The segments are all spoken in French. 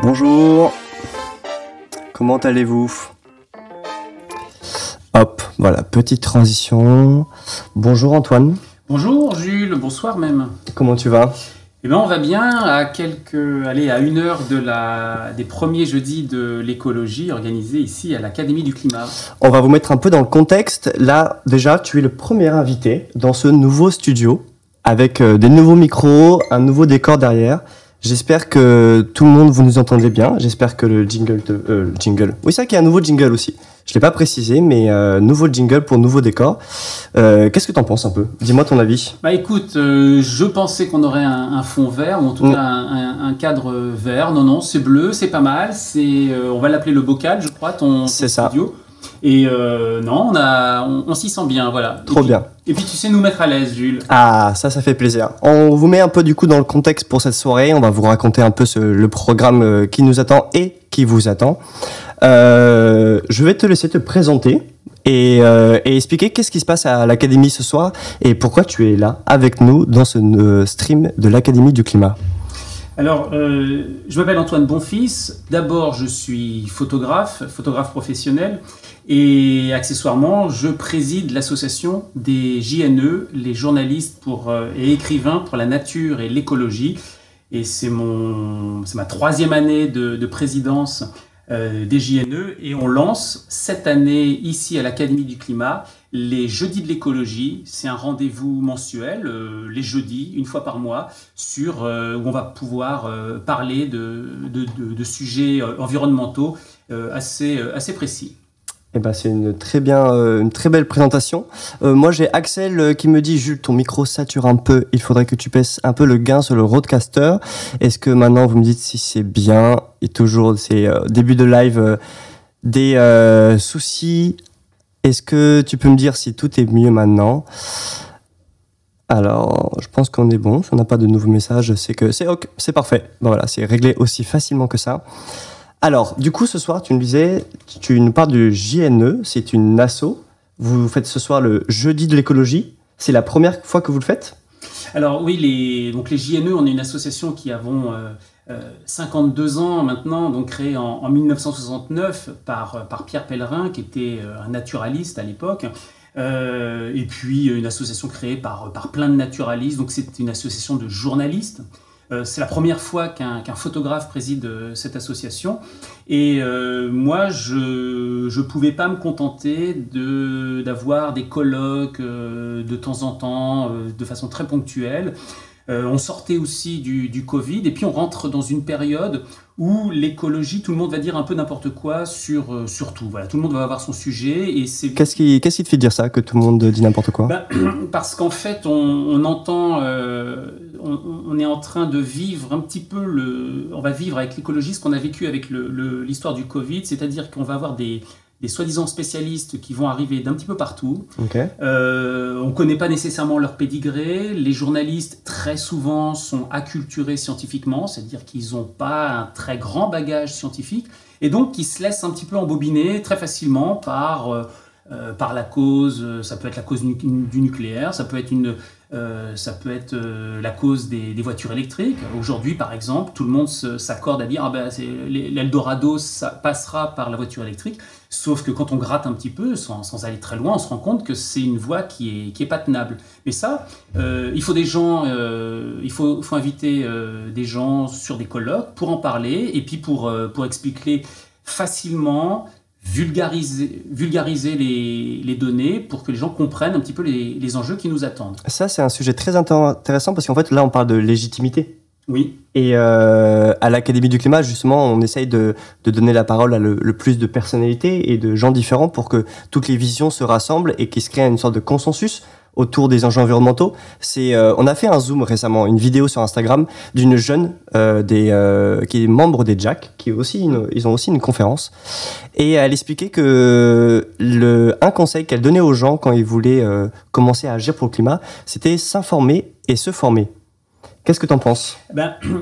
Bonjour, comment allez-vous? Hop, voilà, petite transition. Bonjour Antoine. Bonjour Jules, bonsoir même. Comment tu vas? Eh ben on va bien à à 1 heure des premiers jeudis de l'écologie organisés ici à l'Académie du Climat. On va vous mettre un peu dans le contexte. Là, déjà, tu es le premier invité dans ce nouveau studio avec des nouveaux micros, un nouveau décor derrière. J'espère que tout le monde vous nous entendez bien. J'espère que le jingle... Oui, c'est vrai qu'il y a un nouveau jingle aussi. Je ne l'ai pas précisé, mais nouveau jingle pour nouveau décor. Qu'est-ce que tu en penses un peu? Dis-moi ton avis. Bah écoute, je pensais qu'on aurait un fond vert, ou en tout cas un cadre vert. Non, c'est bleu, c'est pas mal. On va l'appeler le bocal, je crois, ton studio. Et non, on s'y sent bien, voilà. Trop bien. Et puis tu sais nous mettre à l'aise, Jules. Ah, ça fait plaisir. On vous met un peu du coup dans le contexte pour cette soirée. On va vous raconter un peu le programme qui nous attend et qui vous attend. Je vais te laisser te présenter et expliquer qu'est-ce qui se passe à l'Académie ce soir et pourquoi tu es là avec nous dans ce stream de l'Académie du Climat. Alors, je m'appelle Antoine Bonfils. D'abord, je suis photographe professionnel. Et accessoirement, je préside l'association des JNE, les journalistes et écrivains pour la nature et l'écologie. Et c'est ma 3e année de présidence des JNE. Et on lance cette année, ici à l'Académie du Climat, les Jeudis de l'écologie. C'est un rendez-vous mensuel, les jeudis, une fois par mois, où on va pouvoir parler de sujets environnementaux assez précis. Eh ben, c'est une très belle présentation. Moi, j'ai Axel qui me dit « Jules, ton micro sature un peu. Il faudrait que tu baisses un peu le gain sur le roadcaster. » Est-ce que maintenant, vous me dites si c'est bien? Et toujours, c'est début de live, des soucis. Est-ce que tu peux me dire si tout est mieux maintenant? Alors, je pense qu'on est bon. Si on n'a pas de nouveaux messages, c'est que c'est ok, c'est parfait. Bon, voilà, c'est réglé aussi facilement que ça. Alors, du coup, ce soir, tu nous parles du JNE, c'est une asso. Vous faites ce soir le jeudi de l'écologie. C'est la première fois que vous le faites? Alors oui, les JNE, on est une association qui avons 52 ans maintenant, donc créée en 1969 par Pierre Pellerin, qui était un naturaliste à l'époque. Et puis une association créée par plein de naturalistes, donc c'est une association de journalistes. C'est la première fois qu'un photographe préside cette association. Et moi, je pouvais pas me contenter d'avoir des colloques de temps en temps, de façon très ponctuelle. On sortait aussi du Covid, et puis on rentre dans une période où l'écologie, tout le monde va dire un peu n'importe quoi sur tout. Voilà, tout le monde va avoir son sujet. Et Qu'est-ce qui te fait dire ça, que tout le monde dit n'importe quoi? Parce qu'en fait, on entend... on est en train de vivre un petit peu on va vivre avec l'écologie ce qu'on a vécu avec l'histoire du Covid, c'est-à-dire qu'on va avoir des soi-disant spécialistes qui vont arriver d'un petit peu partout. Okay. On ne connaît pas nécessairement leur pédigré. Les journalistes, très souvent, sont acculturés scientifiquement, c'est-à-dire qu'ils n'ont pas un très grand bagage scientifique, et donc ils se laissent un petit peu embobiner très facilement par la cause. Ça peut être la cause du nucléaire, ça peut être la cause des voitures électriques. Aujourd'hui, par exemple, tout le monde s'accorde à dire l'Eldorado, ça passera par la voiture électrique. Sauf que quand on gratte un petit peu, sans aller très loin, on se rend compte que c'est une voie qui est pas tenable. Mais ça, il faut des gens, il faut inviter des gens sur des colloques pour en parler, et puis pour expliquer facilement, vulgariser les données pour que les gens comprennent un petit peu les enjeux qui nous attendent. Ça, c'est un sujet très intéressant parce qu'en fait, là, on parle de légitimité. Oui. Et à l'Académie du Climat, justement, on essaye de donner la parole à le plus de personnalités et de gens différents pour que toutes les visions se rassemblent et qu'il se crée une sorte de consensus autour des enjeux environnementaux. On a fait un zoom récemment, une vidéo sur Instagram d'une jeune qui est membre des JAC, ils ont aussi une conférence. Et elle expliquait que un conseil qu'elle donnait aux gens quand ils voulaient commencer à agir pour le climat, c'était s'informer et se former. Qu'est-ce que tu en penses?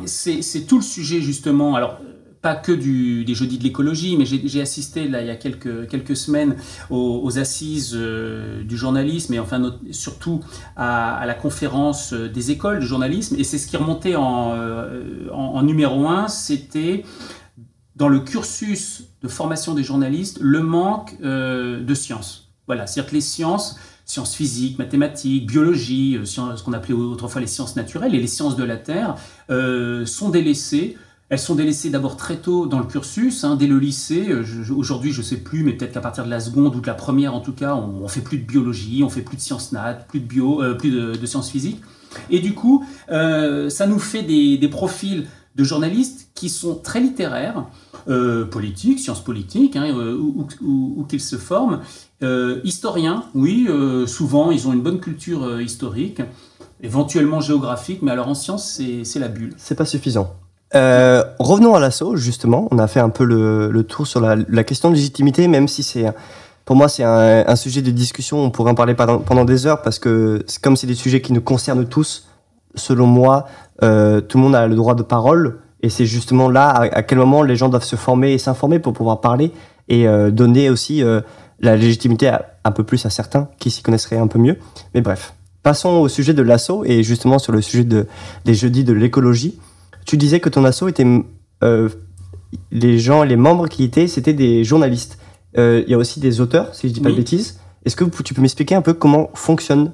C'est tout le sujet, justement. Alors, pas que des jeudis de l'écologie, mais j'ai assisté là, il y a quelques semaines aux assises du journalisme, et enfin surtout à la conférence des écoles de journalisme. Et c'est ce qui remontait en numéro 1, c'était dans le cursus de formation des journalistes le manque de sciences. Voilà, c'est-à-dire que les sciences physiques, mathématiques, biologie, ce qu'on appelait autrefois les sciences naturelles et les sciences de la Terre, sont délaissées. Elles sont délaissées d'abord très tôt dans le cursus, dès le lycée. Aujourd'hui, je ne sais plus, mais peut-être qu'à partir de la seconde ou de la première, en tout cas, on ne fait plus de biologie, on ne fait plus de sciences nat, plus de sciences physiques. Et du coup, ça nous fait des profils de journalistes qui sont très littéraires, politiques, sciences politiques, où qu'ils se forment. Historiens, oui, souvent, ils ont une bonne culture historique, éventuellement géographique, mais alors en sciences, c'est la bulle. C'est pas suffisant. Revenons à l'assaut, justement. On a fait un peu le tour sur la question de légitimité, même si pour moi, c'est un sujet de discussion. On pourrait en parler pendant des heures, parce que comme c'est des sujets qui nous concernent tous, selon moi, tout le monde a le droit de parole. Et c'est justement là, à quel moment les gens doivent se former et s'informer pour pouvoir parler et donner aussi la légitimité un peu plus à certains qui s'y connaisseraient un peu mieux. Mais bref, passons au sujet de l'assaut et justement sur le sujet des jeudis de l'écologie. Tu disais que ton assaut était... les membres qui étaient, c'était des journalistes. Il y a aussi des auteurs, si je dis pas de bêtises. Est-ce que tu peux m'expliquer un peu comment fonctionne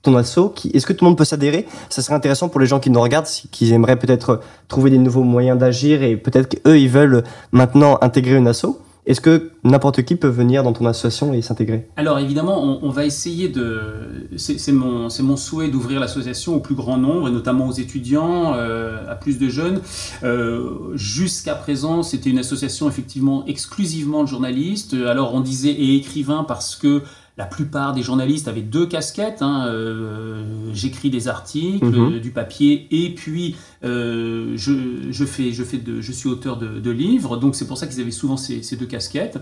ton assaut? Est-ce que tout le monde peut s'adhérer? Ça serait intéressant pour les gens qui nous regardent, qui aimeraient peut-être trouver des nouveaux moyens d'agir et peut-être qu'eux, ils veulent maintenant intégrer une asso. Est-ce que n'importe qui peut venir dans ton association et s'intégrer? Alors évidemment, on va essayer de... C'est mon souhait d'ouvrir l'association au plus grand nombre, et notamment aux étudiants, à plus de jeunes. Jusqu'à présent, c'était une association effectivement exclusivement de journalistes. Alors on disait et écrivains parce que la plupart des journalistes avaient deux casquettes. J'écris des articles, du papier, et puis je suis auteur de livres. Donc c'est pour ça qu'ils avaient souvent ces deux casquettes.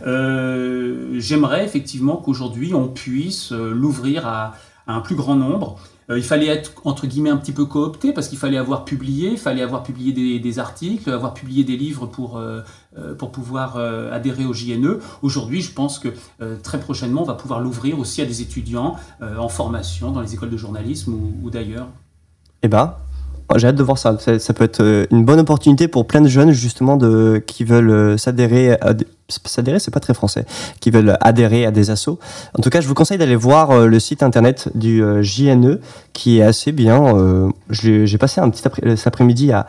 J'aimerais effectivement qu'aujourd'hui on puisse l'ouvrir à un plus grand nombre. Il fallait être, entre guillemets, un petit peu coopté, parce qu'il fallait avoir publié, des articles, avoir publié des livres pour pouvoir adhérer au JNE. Aujourd'hui, je pense que très prochainement, on va pouvoir l'ouvrir aussi à des étudiants en formation dans les écoles de journalisme ou d'ailleurs. Eh ben, j'ai hâte de voir ça. Ça peut être une bonne opportunité pour plein de jeunes, justement, qui veulent s'adhérer s'adhérer, c'est pas très français, qui veulent adhérer à des assos. En tout cas, je vous conseille d'aller voir le site internet du JNE, qui est assez bien. J'ai passé cet après-midi à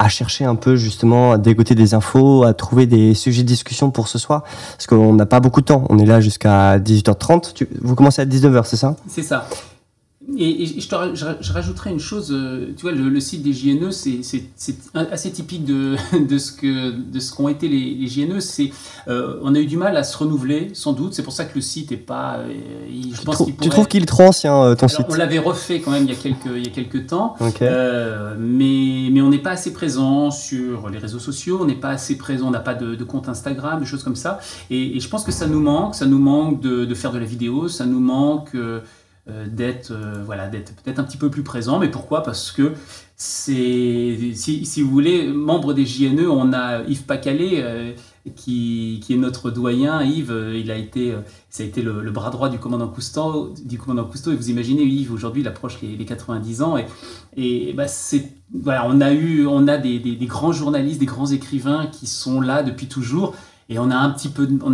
chercher un peu, justement, à dégoter des infos, à trouver des sujets de discussion pour ce soir, parce qu'on n'a pas beaucoup de temps. On est là jusqu'à 18h30. Vous commencez à 19h, c'est ça? C'est ça. Et je rajouterais une chose, tu vois, le site des JNE, c'est assez typique de ce qu'ont été les JNE. On a eu du mal à se renouveler, sans doute. C'est pour ça que le site est pas. Tu trouves qu'il est trop ancien, ton site? On l'avait refait quand même il y a quelques temps, okay. Mais on n'est pas assez présent sur les réseaux sociaux. On n'est pas assez présent. On n'a pas de compte Instagram, des choses comme ça. Et je pense que ça nous manque. Ça nous manque de faire de la vidéo. Ça nous manque. D'être peut-être un petit peu plus présent. Mais pourquoi? Parce que si vous voulez, membre des JNE, on a Yves Pacalé qui est notre doyen. Yves, ça a été le bras droit du commandant Cousteau, et vous imaginez, Yves aujourd'hui il approche les 90 ans et on a des grands journalistes, des grands écrivains qui sont là depuis toujours. Et on a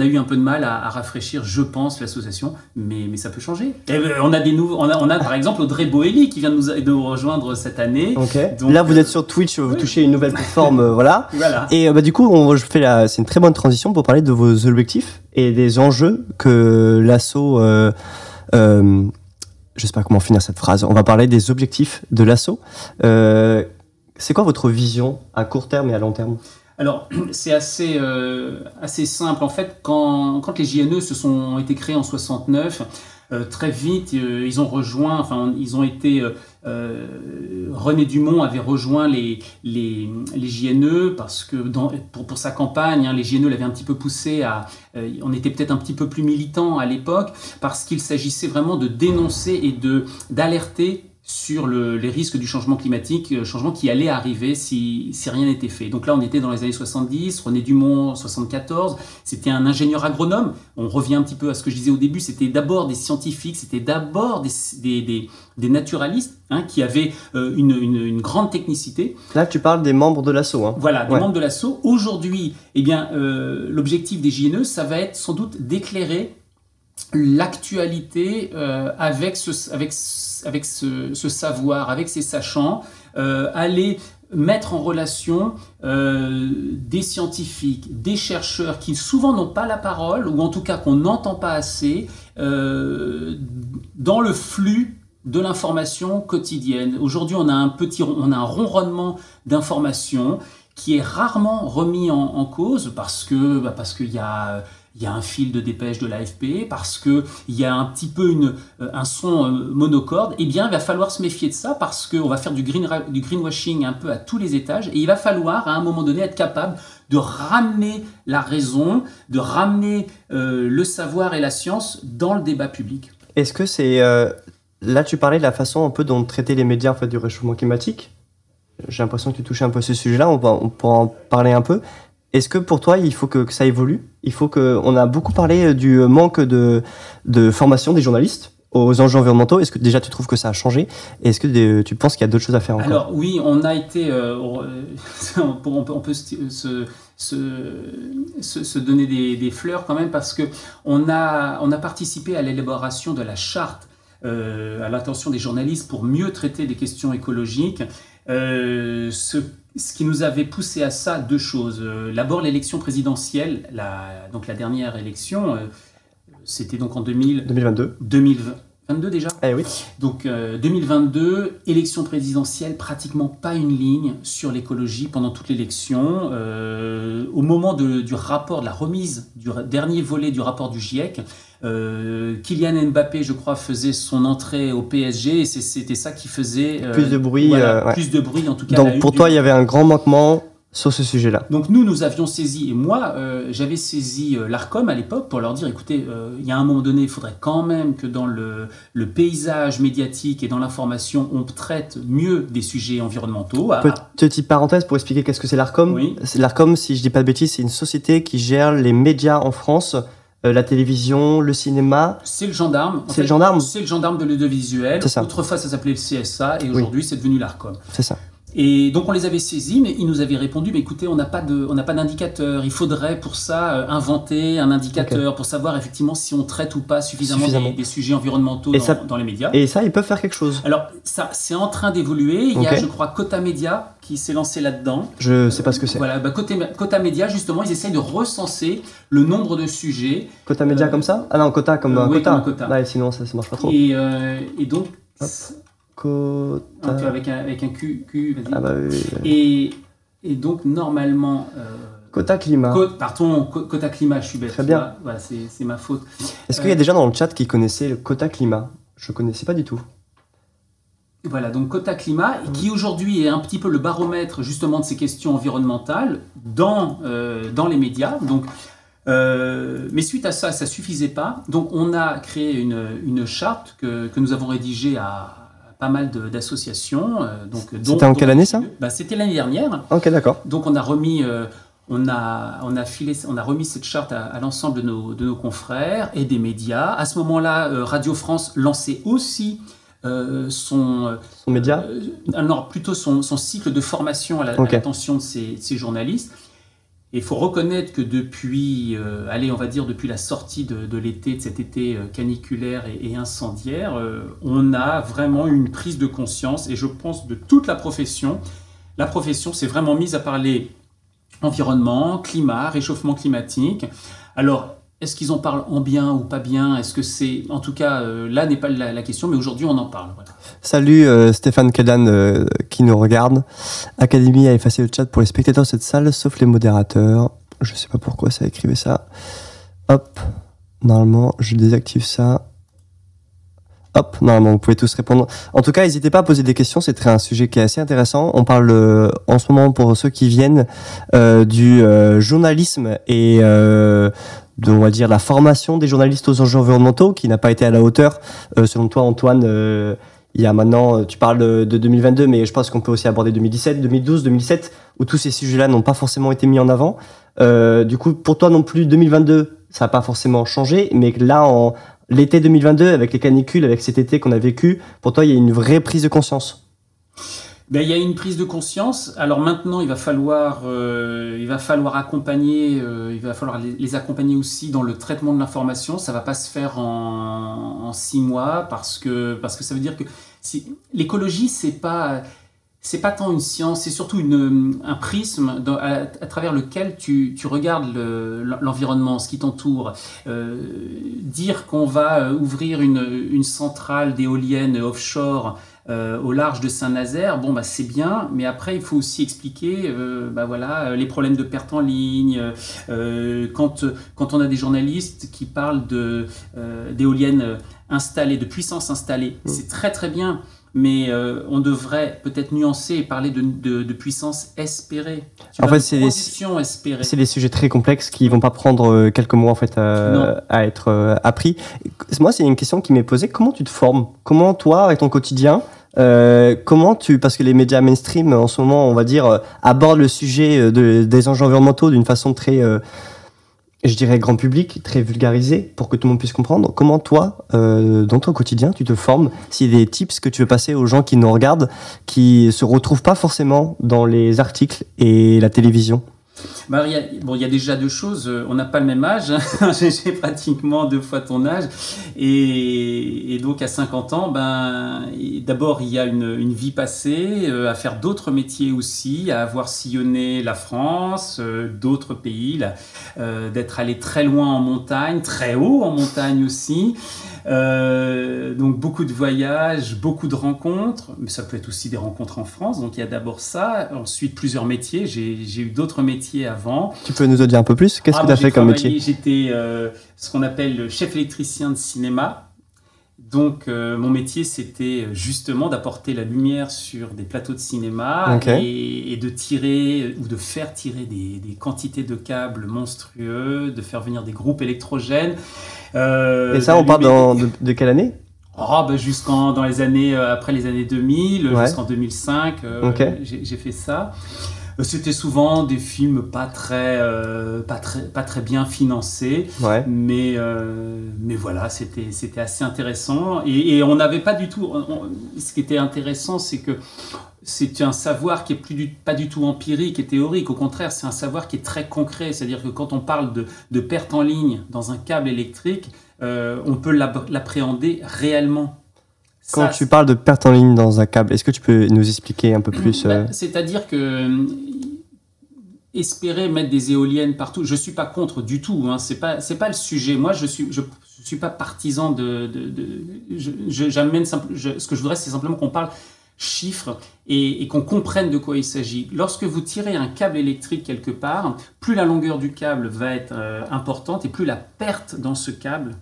eu un peu de mal à rafraîchir, je pense, l'association, mais ça peut changer. Et on a par exemple Audrey Boelly qui vient de nous rejoindre cette année. Okay. Donc, là, vous êtes sur Twitch, vous touchez une nouvelle plateforme, voilà. Et du coup, c'est une très bonne transition pour parler de vos objectifs et des enjeux que l'asso. Je sais pas comment finir cette phrase. On va parler des objectifs de l'asso. C'est quoi votre vision à court terme et à long terme? Alors, c'est assez simple. En fait, quand les JNE ont été créés en 69, très vite, ils ont été... René Dumont avait rejoint les JNE parce que pour sa campagne, les JNE l'avaient un petit peu poussé on était peut-être un petit peu plus militants à l'époque parce qu'il s'agissait vraiment de dénoncer et d'alerter sur les risques du changement climatique, changement qui allait arriver si rien n'était fait. Donc là, on était dans les années 70, René Dumont, 74, c'était un ingénieur agronome. On revient un petit peu à ce que je disais au début, c'était d'abord des scientifiques, c'était d'abord des naturalistes qui avaient une grande technicité. Là, tu parles des membres de l'ASSO. Voilà, des membres de l'ASSO. Aujourd'hui, l'objectif des JNE, ça va être sans doute d'éclairer l'actualité avec ce savoir, avec ces sachants, aller mettre en relation des scientifiques, des chercheurs qui souvent n'ont pas la parole, ou en tout cas qu'on n'entend pas assez, dans le flux de l'information quotidienne. Aujourd'hui, on a un ronronnement d'informations qui est rarement remis en cause parce qu'il y a un fil de dépêche de l'AFP, parce qu'il y a un petit peu un son monocorde. Eh bien, il va falloir se méfier de ça parce qu'on va faire du greenwashing un peu à tous les étages et il va falloir, à un moment donné, être capable de ramener la raison, de ramener le savoir et la science dans le débat public. Est-ce que c'est... Là, tu parlais de la façon un peu dont traiter les médias en fait, du réchauffement climatique. J'ai l'impression que tu touchais un peu ce sujet-là, on pourra en parler un peu. Est-ce que pour toi, il faut que ça évolue ? On a beaucoup parlé du manque de formation des journalistes aux enjeux environnementaux. Est-ce que déjà tu trouves que ça a changé ? Et est-ce que tu penses qu'il y a d'autres choses à faire encore ? Alors oui, on a été... on peut se donner des fleurs quand même parce qu'on a participé à l'élaboration de la charte à l'attention des journalistes pour mieux traiter des questions écologiques. Ce qui nous avait poussé à ça, deux choses. D'abord, l'élection présidentielle, donc la dernière élection, c'était donc en 2022 déjà. Eh oui. Donc 2022, élection présidentielle, pratiquement pas une ligne sur l'écologie pendant toute l'élection. Au moment du rapport, de la remise du dernier volet du rapport du GIEC, Kylian Mbappé, je crois, faisait son entrée au PSG et c'était ça qui faisait plus de bruit. Voilà, plus de bruit en tout cas. Donc pour toi, il y avait un grand manquement sur ce sujet-là. Donc nous avions saisi, et moi j'avais saisi l'ARCOM à l'époque pour leur dire, écoutez, il y a un moment donné, il faudrait quand même que dans le paysage médiatique et dans l'information, on traite mieux des sujets environnementaux. Petite parenthèse pour expliquer qu'est-ce que c'est l'ARCOM. Oui. L'ARCOM, si je dis pas de bêtises, c'est une société qui gère les médias en France. La télévision, le cinéma. C'est le gendarme. C'est le gendarme. C'est le gendarme de l'audiovisuel. Autrefois, ça s'appelait le CSA et aujourd'hui, c'est devenu l'ARCOM. C'est ça. Et donc, on les avait saisis, mais ils nous avaient répondu, mais écoutez, on n'a pas d'indicateur. Il faudrait pour ça inventer un indicateur pour savoir effectivement si on traite ou pas suffisamment. Des sujets environnementaux dans les médias. Et ça, ils peuvent faire quelque chose. Alors, ça, c'est en train d'évoluer. Il y a, je crois, Quota Média qui s'est lancé là-dedans. Je sais pas ce que c'est. Voilà, Quota Média, justement, ils essayent de recenser le nombre de sujets. Quota Média comme ça ? Ah non, Quota comme un oui, quota. Comme un quota. Ouais, sinon, ça marche pas trop. Et donc... Hop. Quota... avec un Q, vas-y. Ah bah oui. Et donc, normalement... Quota climat. Quota climat, je suis bête. Très bien. Voilà, c'est ma faute. Est-ce qu'il y a des gens dans le chat qui connaissaient le quota climat ? Je ne connaissais pas du tout. Voilà, donc Quota Climat, qui aujourd'hui est un petit peu le baromètre justement de ces questions environnementales dans les médias. Donc, mais suite à ça, ça ne suffisait pas. Donc on a créé une charte que nous avons rédigée à pas mal d'associations. C'était en quelle année ça ? C'était l'année dernière. Ok, d'accord. Donc on a remis... On a remis cette charte à l'ensemble de nos confrères et des médias. À ce moment-là, Radio France lançait aussi son média alors plutôt son cycle de formation à l'attention de ces journalistes. Et il faut reconnaître que depuis, on va dire depuis la sortie de l'été, de cet été caniculaire et incendiaire, on a vraiment eu une prise de conscience, et je pense de toute la profession. La profession s'est vraiment mise à parler environnement, climat, réchauffement climatique. Alors, est-ce qu'ils en parlent en bien ou pas bien ? Est-ce que c'est... En tout cas, là n'est pas la question, mais aujourd'hui, on en parle. Voilà. Salut Stéphane Kedan qui nous regarde. Académie a effacé le chat pour les spectateurs de cette salle, sauf les modérateurs. Je sais pas pourquoi ça écrivait ça. Hop, normalement, je désactive ça. Hop, normalement, vous pouvez tous répondre. En tout cas, n'hésitez pas à poser des questions, c'est un sujet qui est assez intéressant. On parle en ce moment, pour ceux qui viennent, du journalisme et on va dire la formation des journalistes aux enjeux environnementaux, qui n'a pas été à la hauteur. Selon toi, Antoine, il y a maintenant, tu parles de 2022, mais je pense qu'on peut aussi aborder 2017, 2012, 2007, où tous ces sujets-là n'ont pas forcément été mis en avant. Du coup, pour toi non plus, 2022, ça n'a pas forcément changé, mais là, en l'été 2022, avec les canicules, avec cet été qu'on a vécu, pour toi, il y a une vraie prise de conscience. Ben, il y a une prise de conscience. Alors maintenant, il va falloir accompagner, il va falloir les accompagner aussi dans le traitement de l'information. Ça va pas se faire en 6 mois parce que ça veut dire que l'écologie, c'est pas tant une science, c'est surtout un prisme à travers lequel tu regardes l'environnement, ce qui t'entoure. Dire qu'on va ouvrir une centrale d'éoliennes offshore au large de Saint-Nazaire, bon bah c'est bien, mais après il faut aussi expliquer les problèmes de perte en ligne. Quand on a des journalistes qui parlent d'éoliennes installées, de puissance installée, c'est très très bien. Mais on devrait peut-être nuancer et parler de puissance espérée. En fait, espérée. C'est des sujets très complexes qui vont pas prendre quelques mois en fait à être appris. Moi, c'est une question qui m'est posée. Comment tu te formes? Comment toi, avec ton quotidien, parce que les médias mainstream en ce moment, on va dire, abordent le sujet des enjeux environnementaux d'une façon très je dirais grand public, très vulgarisé pour que tout le monde puisse comprendre. Comment toi, dans ton quotidien, tu te formes? S'il y a des tips que tu veux passer aux gens qui nous regardent, qui se retrouvent pas forcément dans les articles et la télévision. Bah, il y a déjà 2 choses. On n'a pas le même âge. J'ai pratiquement 2 fois ton âge. Et donc, à 50 ans, d'abord, il y a une vie passée, à faire d'autres métiers aussi, à avoir sillonné la France, d'autres pays, d'être allé très loin en montagne, très haut en montagne aussi. Donc beaucoup de voyages, beaucoup de rencontres, mais ça peut être aussi des rencontres en France. Donc il y a d'abord ça, ensuite plusieurs métiers. J'ai eu d'autres métiers avant. Tu peux nous en dire un peu plus? Qu'est-ce que tu as fait comme métier? J'étais ce qu'on appelle chef électricien de cinéma. Donc mon métier, c'était justement d'apporter la lumière sur des plateaux de cinéma, et de tirer ou de faire tirer des quantités de câbles monstrueux, de faire venir des groupes électrogènes. Et ça, on parle de quelle année? Dans les années, après les années 2000, jusqu'en 2005, j'ai fait ça. C'était souvent des films pas très bien financés, mais voilà, c'était assez intéressant. Et on n'avait pas du tout. Ce qui était intéressant, c'est que c'est un savoir qui est pas du tout empirique et théorique. Au contraire, c'est un savoir qui est très concret. C'est-à-dire que quand on parle de perte en ligne dans un câble électrique, on peut l'appréhender réellement. Quand tu parles de perte en ligne dans un câble, est-ce que tu peux nous expliquer un peu plus C'est-à-dire que espérer mettre des éoliennes partout, je suis pas contre du tout. Hein, c'est pas le sujet. Moi, je suis pas partisan ce que je voudrais, c'est simplement qu'on parle chiffres et qu'on comprenne de quoi il s'agit. Lorsque vous tirez un câble électrique quelque part, plus la longueur du câble va être importante et plus la perte dans ce câble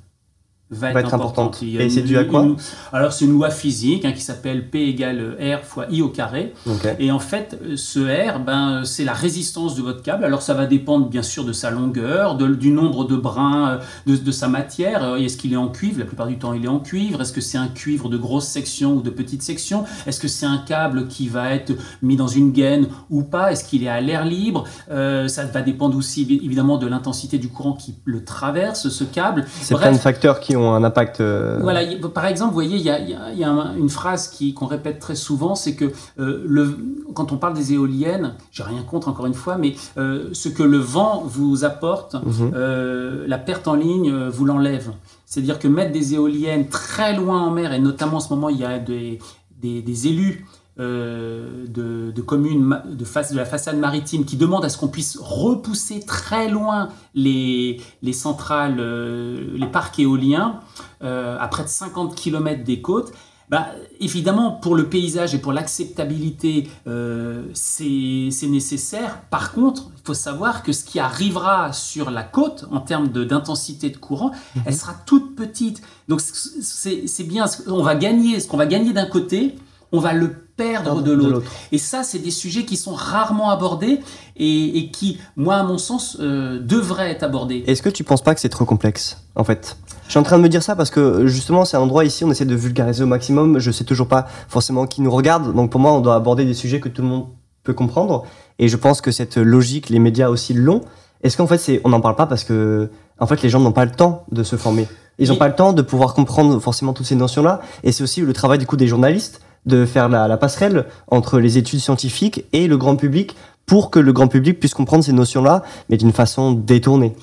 va être importante. Et c'est dû à quoi? Alors c'est une loi physique qui s'appelle P égale R fois I au carré. Et en fait, ce R, c'est la résistance de votre câble. Alors ça va dépendre bien sûr de sa longueur, du nombre de brins de sa matière. Est-ce qu'il est en cuivre? La plupart du temps, il est en cuivre. Est-ce que c'est un cuivre de grosse section ou de petite section? Est-ce que c'est un câble qui va être mis dans une gaine ou pas? Est-ce qu'il est à l'air libre? Ça va dépendre aussi évidemment de l'intensité du courant qui le traverse, ce câble. C'est plein de facteurs qui ont un impact. Voilà, par exemple, vous voyez, il y a une phrase qu'on répète très souvent, c'est que quand on parle des éoliennes, j'ai rien contre encore une fois, mais ce que le vent vous apporte, la perte en ligne vous l'enlève. C'est-à-dire que mettre des éoliennes très loin en mer, et notamment en ce moment, il y a des élus de communes de la façade maritime qui demandent à ce qu'on puisse repousser très loin les centrales, les parcs éoliens à près de 50 km des côtes. Évidemment, pour le paysage et pour l'acceptabilité, c'est nécessaire. Par contre, il faut savoir que ce qui arrivera sur la côte en termes d'intensité de courant, elle sera toute petite. Donc c'est bien, ce qu'on va gagner d'un côté, on va le perdre de l'autre. Et ça, c'est des sujets qui sont rarement abordés et qui, moi, à mon sens, devraient être abordés. Est-ce que tu penses pas que c'est trop complexe, en fait ? Je suis en train de me dire ça parce que justement, c'est un endroit ici, on essaie de vulgariser au maximum. Je sais toujours pas forcément qui nous regarde. Donc pour moi, on doit aborder des sujets que tout le monde peut comprendre. Et je pense que cette logique, les médias aussi l'ont. Est-ce qu'en fait, on n'en parle pas parce que en fait, les gens n'ont pas le temps de se former. Ils n'ont pas le temps de pouvoir comprendre forcément toutes ces notions-là. Et c'est aussi le travail du coup des journalistes de faire la passerelle entre les études scientifiques et le grand public pour que le grand public puisse comprendre ces notions-là, mais d'une façon détournée.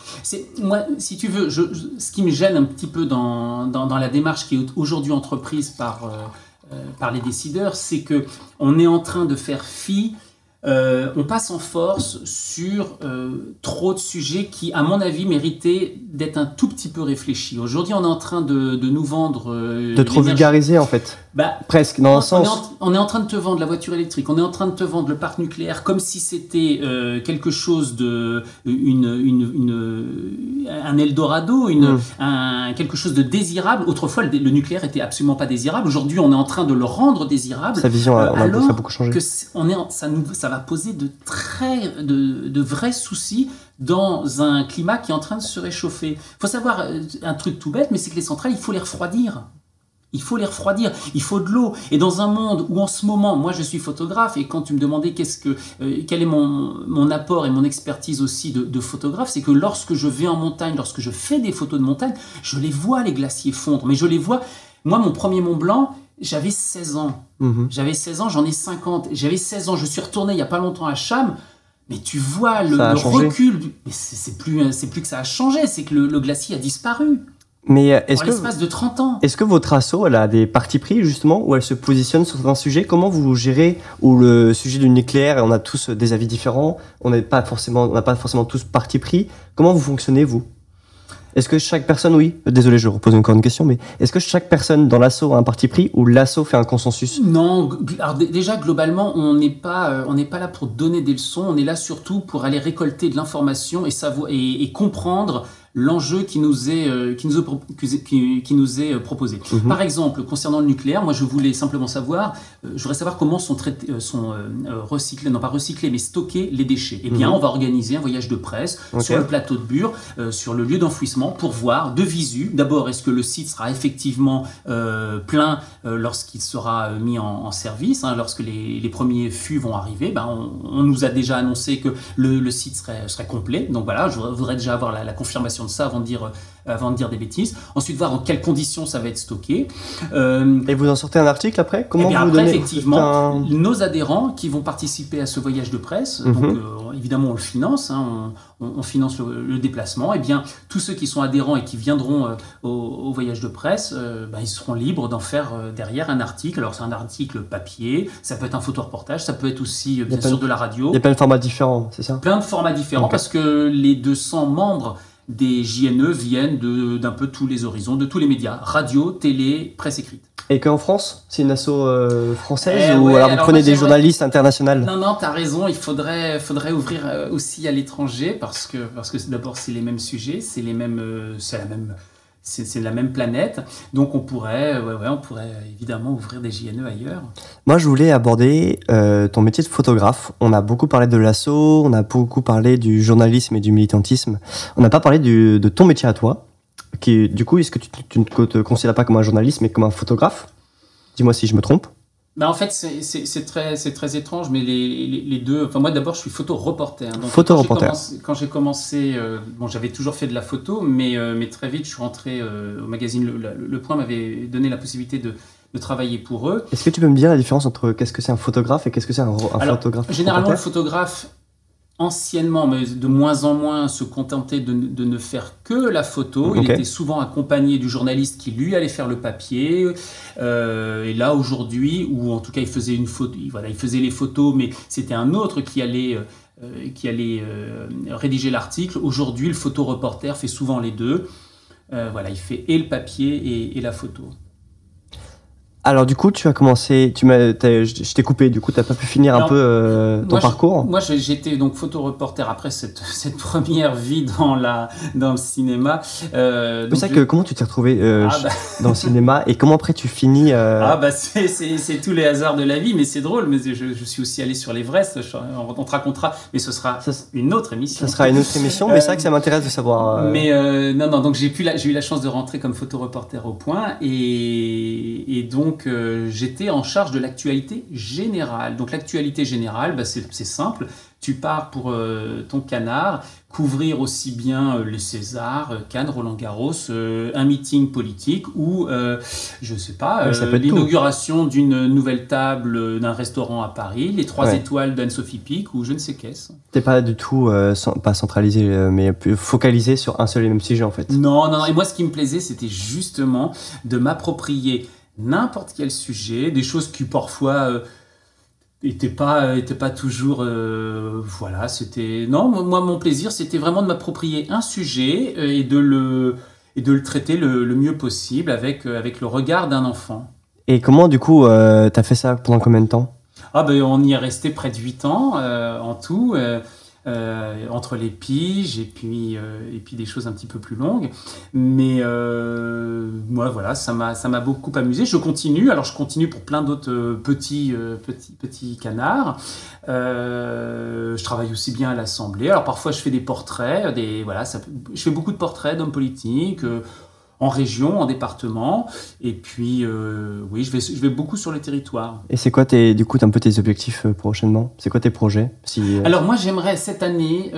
Moi, si tu veux, ce qui me gêne un petit peu dans la démarche qui est aujourd'hui entreprise par les décideurs, c'est qu'on est en train de faire fi. On passe en force sur trop de sujets qui, à mon avis, méritaient d'être un tout petit peu réfléchis. Aujourd'hui, on est en train de nous vendre... de trop vulgariser, en fait. Presque, dans un sens. On est en train de te vendre la voiture électrique, on est en train de te vendre le parc nucléaire comme si c'était quelque chose de... un Eldorado, quelque chose de désirable. Autrefois, le nucléaire était absolument pas désirable. Aujourd'hui, on est en train de le rendre désirable. Sa vision ça a beaucoup changé. Ça va poser de vrais soucis dans un climat qui est en train de se réchauffer. Il faut savoir un truc tout bête, mais c'est que les centrales, il faut les refroidir. Il faut les refroidir, il faut de l'eau. Et dans un monde où en ce moment, moi je suis photographe, et quand tu me demandais quel est mon apport et mon expertise aussi de photographe, c'est que lorsque je vais en montagne, lorsque je fais des photos de montagne, je les vois les glaciers fondre, mais je les vois. Moi, mon premier Mont Blanc, j'avais 16 ans. J'avais 16 ans, j'en ai 50. J'avais 16 ans, je suis retourné il n'y a pas longtemps à Cham. Mais tu vois le recul. Mais c'est plus que ça a changé, c'est que le glacier a disparu. Mais l'espace de 30 ans. Est-ce que votre asso, elle a des partis pris justement, où elle se positionne sur un sujet? Comment vous gérez où le sujet du nucléaire, et on a tous des avis différents, on n'a pas forcément tous parti pris. Comment vous fonctionnez, vous? Est-ce que chaque personne, désolé, je repose encore une question, mais est-ce que chaque personne dans l'asso a un parti pris ou l'asso fait un consensus? Non, alors déjà globalement, on n'est pas là pour donner des leçons, on est là surtout pour aller récolter de l'information et comprendre l'enjeu qui nous est proposé. Par exemple, concernant le nucléaire, moi je voudrais savoir comment sont stockés les déchets. Eh bien, on va organiser un voyage de presse sur le plateau de Bure, sur le lieu d'enfouissement, pour voir de visu, d'abord, est-ce que le site sera effectivement plein lorsqu'il sera mis en service, lorsque les premiers fûts vont arriver. On nous a déjà annoncé que le site serait complet. Donc voilà, je voudrais déjà avoir la confirmation de ça avant de dire des bêtises. Ensuite, voir dans quelles conditions ça va être stocké. Et vous en sortez un article après? Effectivement, nos adhérents qui vont participer à ce voyage de presse, donc évidemment on le finance, on finance le déplacement, et bien tous ceux qui sont adhérents et qui viendront au voyage de presse, ils seront libres d'en faire derrière un article. Alors c'est un article papier, ça peut être un photoreportage, ça peut être aussi bien sûr de la radio. Il y a plein de formats différents, c'est ça? Plein de formats différents, parce que les 200 membres des JNE viennent d'un peu tous les horizons, de tous les médias, radio, télé, presse écrite. Et qu'en France, c'est une asso française ou alors vous prenez des journalistes internationaux? Non, t'as raison, il faudrait ouvrir aussi à l'étranger parce que d'abord c'est les mêmes sujets, c'est la même planète, donc on pourrait évidemment ouvrir des JNE ailleurs. Moi, je voulais aborder ton métier de photographe. On a beaucoup parlé de l'asso, on a beaucoup parlé du journalisme et du militantisme. On n'a pas parlé de ton métier à toi, qui du coup, est-ce que tu ne te considères pas comme un journaliste, mais comme un photographe? Dis-moi si je me trompe. En fait, c'est très étrange, mais les deux... Enfin, moi, d'abord, je suis photoreporter. Donc, quand j'ai commencé... j'avais toujours fait de la photo, mais très vite, je suis rentré au magazine Le Point m'avait donné la possibilité de travailler pour eux. Est-ce que tu peux me dire la différence entre qu'est-ce que c'est un photographe et qu'est-ce que c'est un photographe? Généralement, le photographe, anciennement, mais de moins en moins, se contentait de ne faire que la photo. Il était souvent accompagné du journaliste qui, lui, allait faire le papier. Et là, aujourd'hui, ou en tout cas, il faisait une photo, il faisait les photos, mais c'était un autre qui allait rédiger l'article. Aujourd'hui, le photoreporter fait souvent les deux. Il fait et le papier et la photo. Alors du coup, tu as commencé, je t'ai coupé, du coup, tu n'as pas pu finir un peu ton parcours. Moi, j'étais donc photoreporter après cette première vie dans le cinéma. C'est ça que comment tu t'es retrouvé dans le cinéma et comment après tu finis c'est tous les hasards de la vie, mais c'est drôle. Mais je suis aussi allé sur l'Everest. On te racontera, mais ce sera une autre émission. Ça sera une autre émission, mais c'est vrai que ça m'intéresse de savoir. Mais non. Donc j'ai eu la chance de rentrer comme photoreporter au Point et donc j'étais en charge de l'actualité générale. Donc l'actualité générale, c'est simple. Tu pars pour ton canard, couvrir aussi bien les Césars, Cannes, Roland-Garros, un meeting politique ou, je sais pas, l'inauguration d'une nouvelle table d'un restaurant à Paris, les 3 étoiles d'Anne-Sophie Pic ou je ne sais qu'est-ce. T'es pas du tout, pas centralisé, mais plus focalisé sur un seul et même sujet en fait. Non. Et moi, ce qui me plaisait, c'était justement de m'approprier n'importe quel sujet, des choses qui parfois n'étaient pas toujours voilà, c'était moi mon plaisir c'était vraiment de m'approprier un sujet et de le traiter le mieux possible avec le regard d'un enfant. Et comment du coup t'as fait ça pendant combien de temps? On y est resté près de 8 ans en tout. Entre les piges et puis des choses un petit peu plus longues, mais moi voilà, ça m'a beaucoup amusé. Je continue pour plein d'autres petits canards. Je travaille aussi bien à l'Assemblée. Alors parfois je fais des portraits, je fais beaucoup de portraits d'hommes politiques. En région, en département, et puis oui, je vais beaucoup sur le territoire. Et c'est quoi du coup un peu tes objectifs prochainement? C'est quoi tes projets Alors moi j'aimerais cette année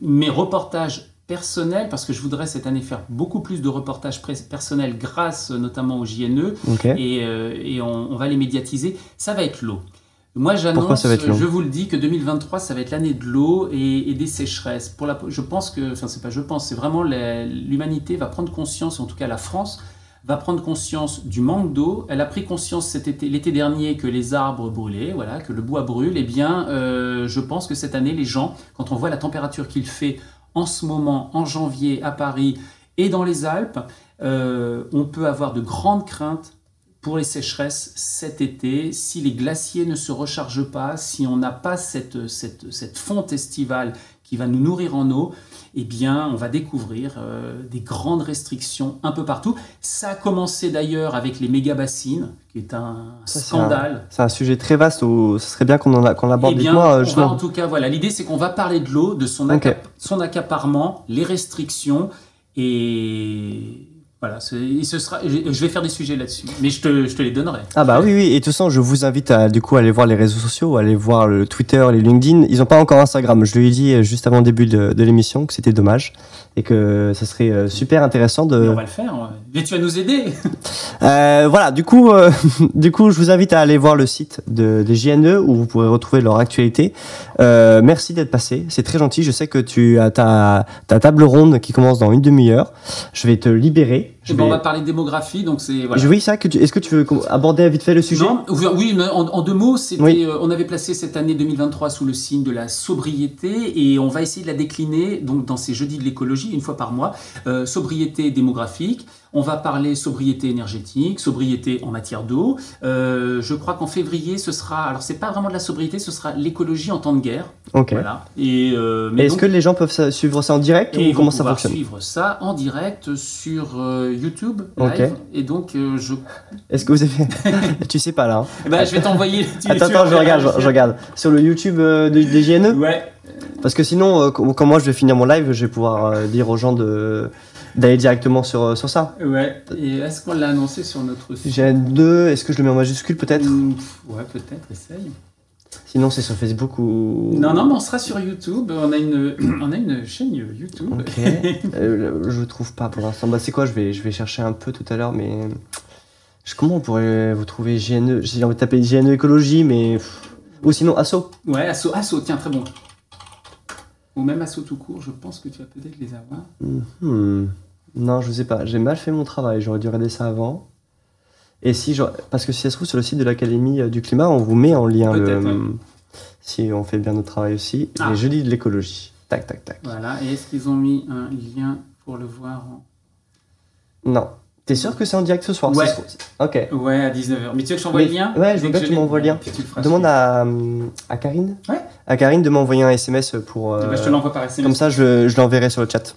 mes reportages personnels, parce que je voudrais cette année faire beaucoup plus de reportages personnels grâce notamment au JNE, et on va les médiatiser. Ça va être l'eau. Moi, j'annonce, je vous le dis, que 2023, ça va être l'année de l'eau et des sécheresses. C'est vraiment l'humanité va prendre conscience, en tout cas la France, va prendre conscience du manque d'eau. Elle a pris conscience l'été dernier que les arbres brûlaient, voilà, que le bois brûle. Eh bien, je pense que cette année, les gens, quand on voit la température qu'il fait en ce moment, en janvier, à Paris et dans les Alpes, on peut avoir de grandes craintes pour les sécheresses cet été. Si les glaciers ne se rechargent pas, si on n'a pas cette fonte estivale qui va nous nourrir en eau, eh bien, on va découvrir des grandes restrictions un peu partout. Ça a commencé d'ailleurs avec les méga-bassines, qui est un scandale. C'est un sujet très vaste, ce serait bien qu'on l'aborde. Eh bien, en tout cas, voilà, l'idée c'est qu'on va parler de l'eau, de son accaparement, les restrictions et... Voilà, je vais faire des sujets là-dessus, mais je te les donnerai. Ah bah oui, et de toute façon, je vous invite à du coup aller voir les réseaux sociaux, aller voir le Twitter, les LinkedIn. Ils n'ont pas encore Instagram. Je lui ai dit juste avant le début de l'émission que c'était dommage et que ça serait super intéressant de. Mais on va le faire. Mais tu vas nous aider. Voilà, du coup, je vous invite à aller voir le site des JNE où vous pourrez retrouver leur actualité. Merci d'être passé, c'est très gentil. Je sais que tu as ta table ronde qui commence dans une demi-heure. Je vais te libérer. On va parler de démographie, donc c'est voilà. Oui, ça. Est-ce que tu veux aborder vite fait le sujet? Non, oui, en 2 mots, on avait placé cette année 2023 sous le signe de la sobriété et on va essayer de la décliner donc dans ces jeudis de l'écologie une fois par mois. Sobriété démographique. On va parler sobriété énergétique, sobriété en matière d'eau. Je crois qu'en février, ce sera... Alors, c'est pas vraiment de la sobriété, ce sera l'écologie en temps de guerre. Ok. Voilà. Est-ce que les gens peuvent suivre ça en direct ou comment ça fonctionne? Suivre ça en direct sur YouTube live. Et donc, Est-ce que vous avez... Tu sais pas là. Je vais t'envoyer... Attends, je regarde. Sur le YouTube des JNE? Ouais. Parce que sinon, quand moi je vais finir mon live, je vais pouvoir dire aux gens d'aller directement sur ça. Ouais. Et est-ce qu'on l'a annoncé sur notre site? JN2, est-ce que je le mets en majuscule peut-être? Ouais, peut-être, essaye. Sinon, c'est sur Facebook ou... Non, mais on sera sur YouTube. On a une chaîne YouTube. Ok. Je trouve pas pour l'instant. C'est quoi? Je vais chercher un peu tout à l'heure, mais... Comment on pourrait vous trouver JNE? J'ai envie de taper JNE écologie, mais... Ou sinon Asso. Ouais, Asso, tiens, très bon. Ou même Asso tout court, je pense que tu vas peut-être les avoir. Non, je sais pas. J'ai mal fait mon travail. J'aurais dû regarder ça avant. Et parce que si ça se trouve sur le site de l'Académie du climat, on vous met en lien si on fait bien notre travail aussi. Les jeudis de l'écologie. Tac, tac, tac. Voilà. Et est-ce qu'ils ont mis un lien pour le voir Non. T'es sûr que c'est en direct ce soir? Ouais. Ok. Ouais, à 19h. Mais tu veux que je t'envoie le lien? Ouais, je veux bien que tu m'envoies le lien. Demande à Karine. Ouais. À Karine de m'envoyer un SMS pour. Je te l'envoie par SMS. Comme ça, je l'enverrai sur le chat.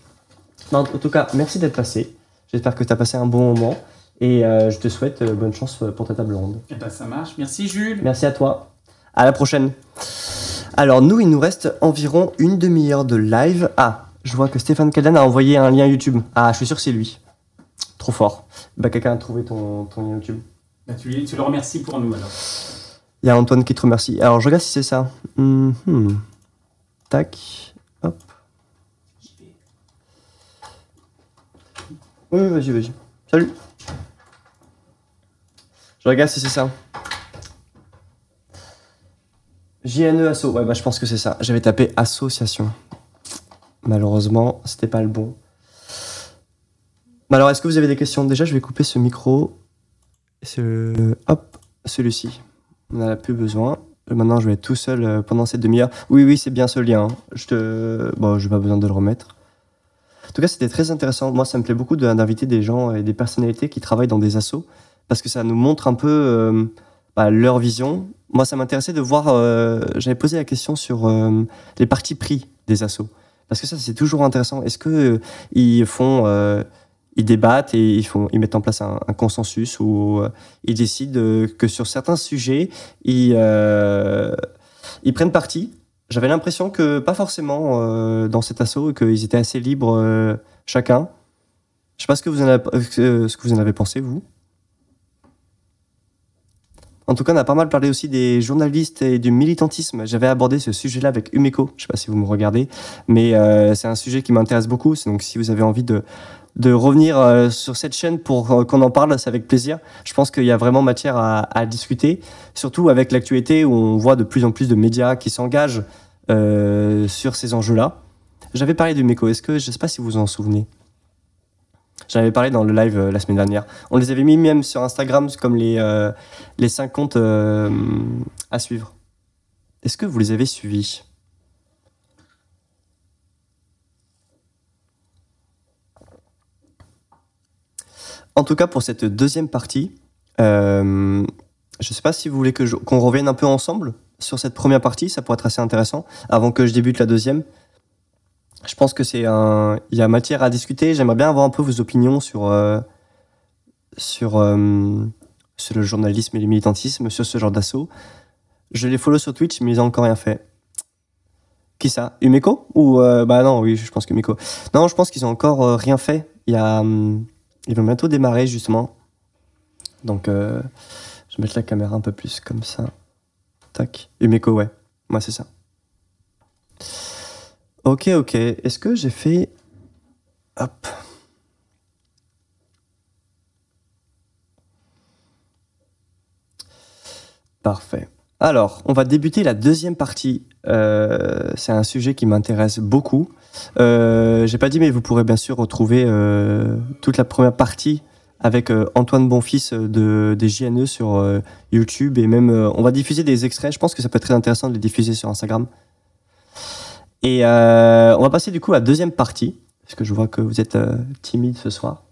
En tout cas, merci d'être passé. J'espère que tu as passé un bon moment. Et je te souhaite bonne chance pour ta table ronde. Et ça marche. Merci Jules. Merci à toi. À la prochaine. Alors nous, il nous reste environ une demi-heure de live. Ah, je vois que Stéphane Caldan a envoyé un lien YouTube. Ah, je suis sûr que c'est lui. Trop fort. Bah, quelqu'un a trouvé ton lien YouTube. Bah, tu le remercies pour nous alors. Il y a Antoine qui te remercie. Alors je regarde si c'est ça. Tac. Hop. Oui, vas-y. Salut. Je regarde si c'est ça. JNE Asso. Ouais, bah je pense que c'est ça. J'avais tapé association. Malheureusement, c'était pas le bon. Alors, est-ce que vous avez des questions? Déjà, je vais couper ce micro. Hop, celui-ci. On n'en a plus besoin. Maintenant, je vais être tout seul pendant cette demi-heure. Oui, c'est bien ce lien. Bon, je n'ai pas besoin de le remettre. En tout cas, c'était très intéressant. Moi, ça me plaît beaucoup d'inviter des gens et des personnalités qui travaillent dans des assos parce que ça nous montre un peu leur vision. Moi, ça m'intéressait de voir... j'avais posé la question sur les partis pris des assos. Parce que ça, c'est toujours intéressant. Est-ce qu'ils font... ils débattent et ils mettent en place un consensus où ils décident que sur certains sujets, ils prennent parti. J'avais l'impression que pas forcément dans cet assaut et qu'ils étaient assez libres chacun. Je sais pas ce que vous en avez pensé, vous. En tout cas, on a pas mal parlé aussi des journalistes et du militantisme. J'avais abordé ce sujet-là avec Umeko. Je sais pas si vous me regardez, mais c'est un sujet qui m'intéresse beaucoup. Donc, si vous avez envie de revenir sur cette chaîne pour qu'on en parle, c'est avec plaisir. Je pense qu'il y a vraiment matière à discuter, surtout avec l'actualité où on voit de plus en plus de médias qui s'engagent sur ces enjeux-là. J'avais parlé d'Umeko. Je ne sais pas si vous vous en souvenez. J'en avais parlé dans le live la semaine dernière. On les avait mis même sur Instagram comme les 5 comptes à suivre. Est-ce que vous les avez suivis ? En tout cas, pour cette deuxième partie, je ne sais pas si vous voulez qu'on revienne un peu ensemble sur cette première partie. Ça pourrait être assez intéressant avant que je débute la deuxième. Je pense que il y a matière à discuter. J'aimerais bien avoir un peu vos opinions sur le journalisme et le militantisme, sur ce genre d'assaut. Je les follow sur Twitch, mais ils n'ont encore rien fait. Qui ça ? Umeko ? Ou non, oui, je pense que Umeko. Non, je pense qu'ils n'ont encore rien fait. Ils vont bientôt démarrer, justement. Donc, je vais mettre la caméra un peu plus comme ça. Tac. Umeko, ouais. Moi, c'est ça. Ok. Est-ce que j'ai fait... Hop. Parfait. Alors, on va débuter la deuxième partie. C'est un sujet qui m'intéresse beaucoup. J'ai pas dit, mais vous pourrez bien sûr retrouver toute la première partie avec Antoine Bonfils des JNE sur YouTube. Et même, on va diffuser des extraits. Je pense que ça peut être très intéressant de les diffuser sur Instagram. Et on va passer du coup à la deuxième partie, parce que je vois que vous êtes timide ce soir.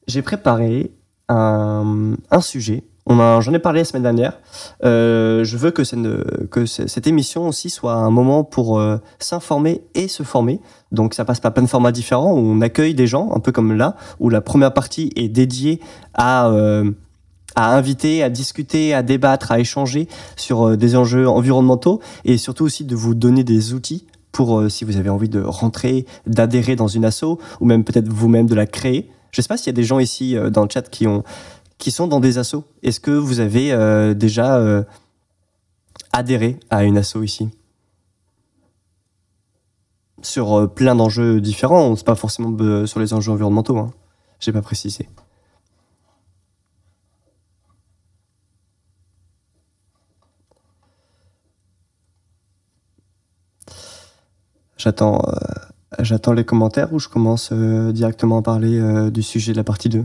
J'ai préparé un sujet. J'en ai parlé la semaine dernière. Je veux que cette émission aussi soit un moment pour s'informer et se former. Donc ça passe par plein de formats différents où on accueille des gens, un peu comme là, où la première partie est dédiée à inviter, à discuter, à débattre, à échanger sur des enjeux environnementaux et surtout aussi de vous donner des outils pour, si vous avez envie de rentrer, d'adhérer dans une asso ou même peut-être vous-même de la créer. Je ne sais pas s'il y a des gens ici dans le chat qui sont dans des assos. Est-ce que vous avez déjà adhéré à une asso ici ? Sur plein d'enjeux différents, c'est pas forcément sur les enjeux environnementaux, hein. J'ai pas précisé. J'attends les commentaires ou je commence directement à parler du sujet de la partie 2.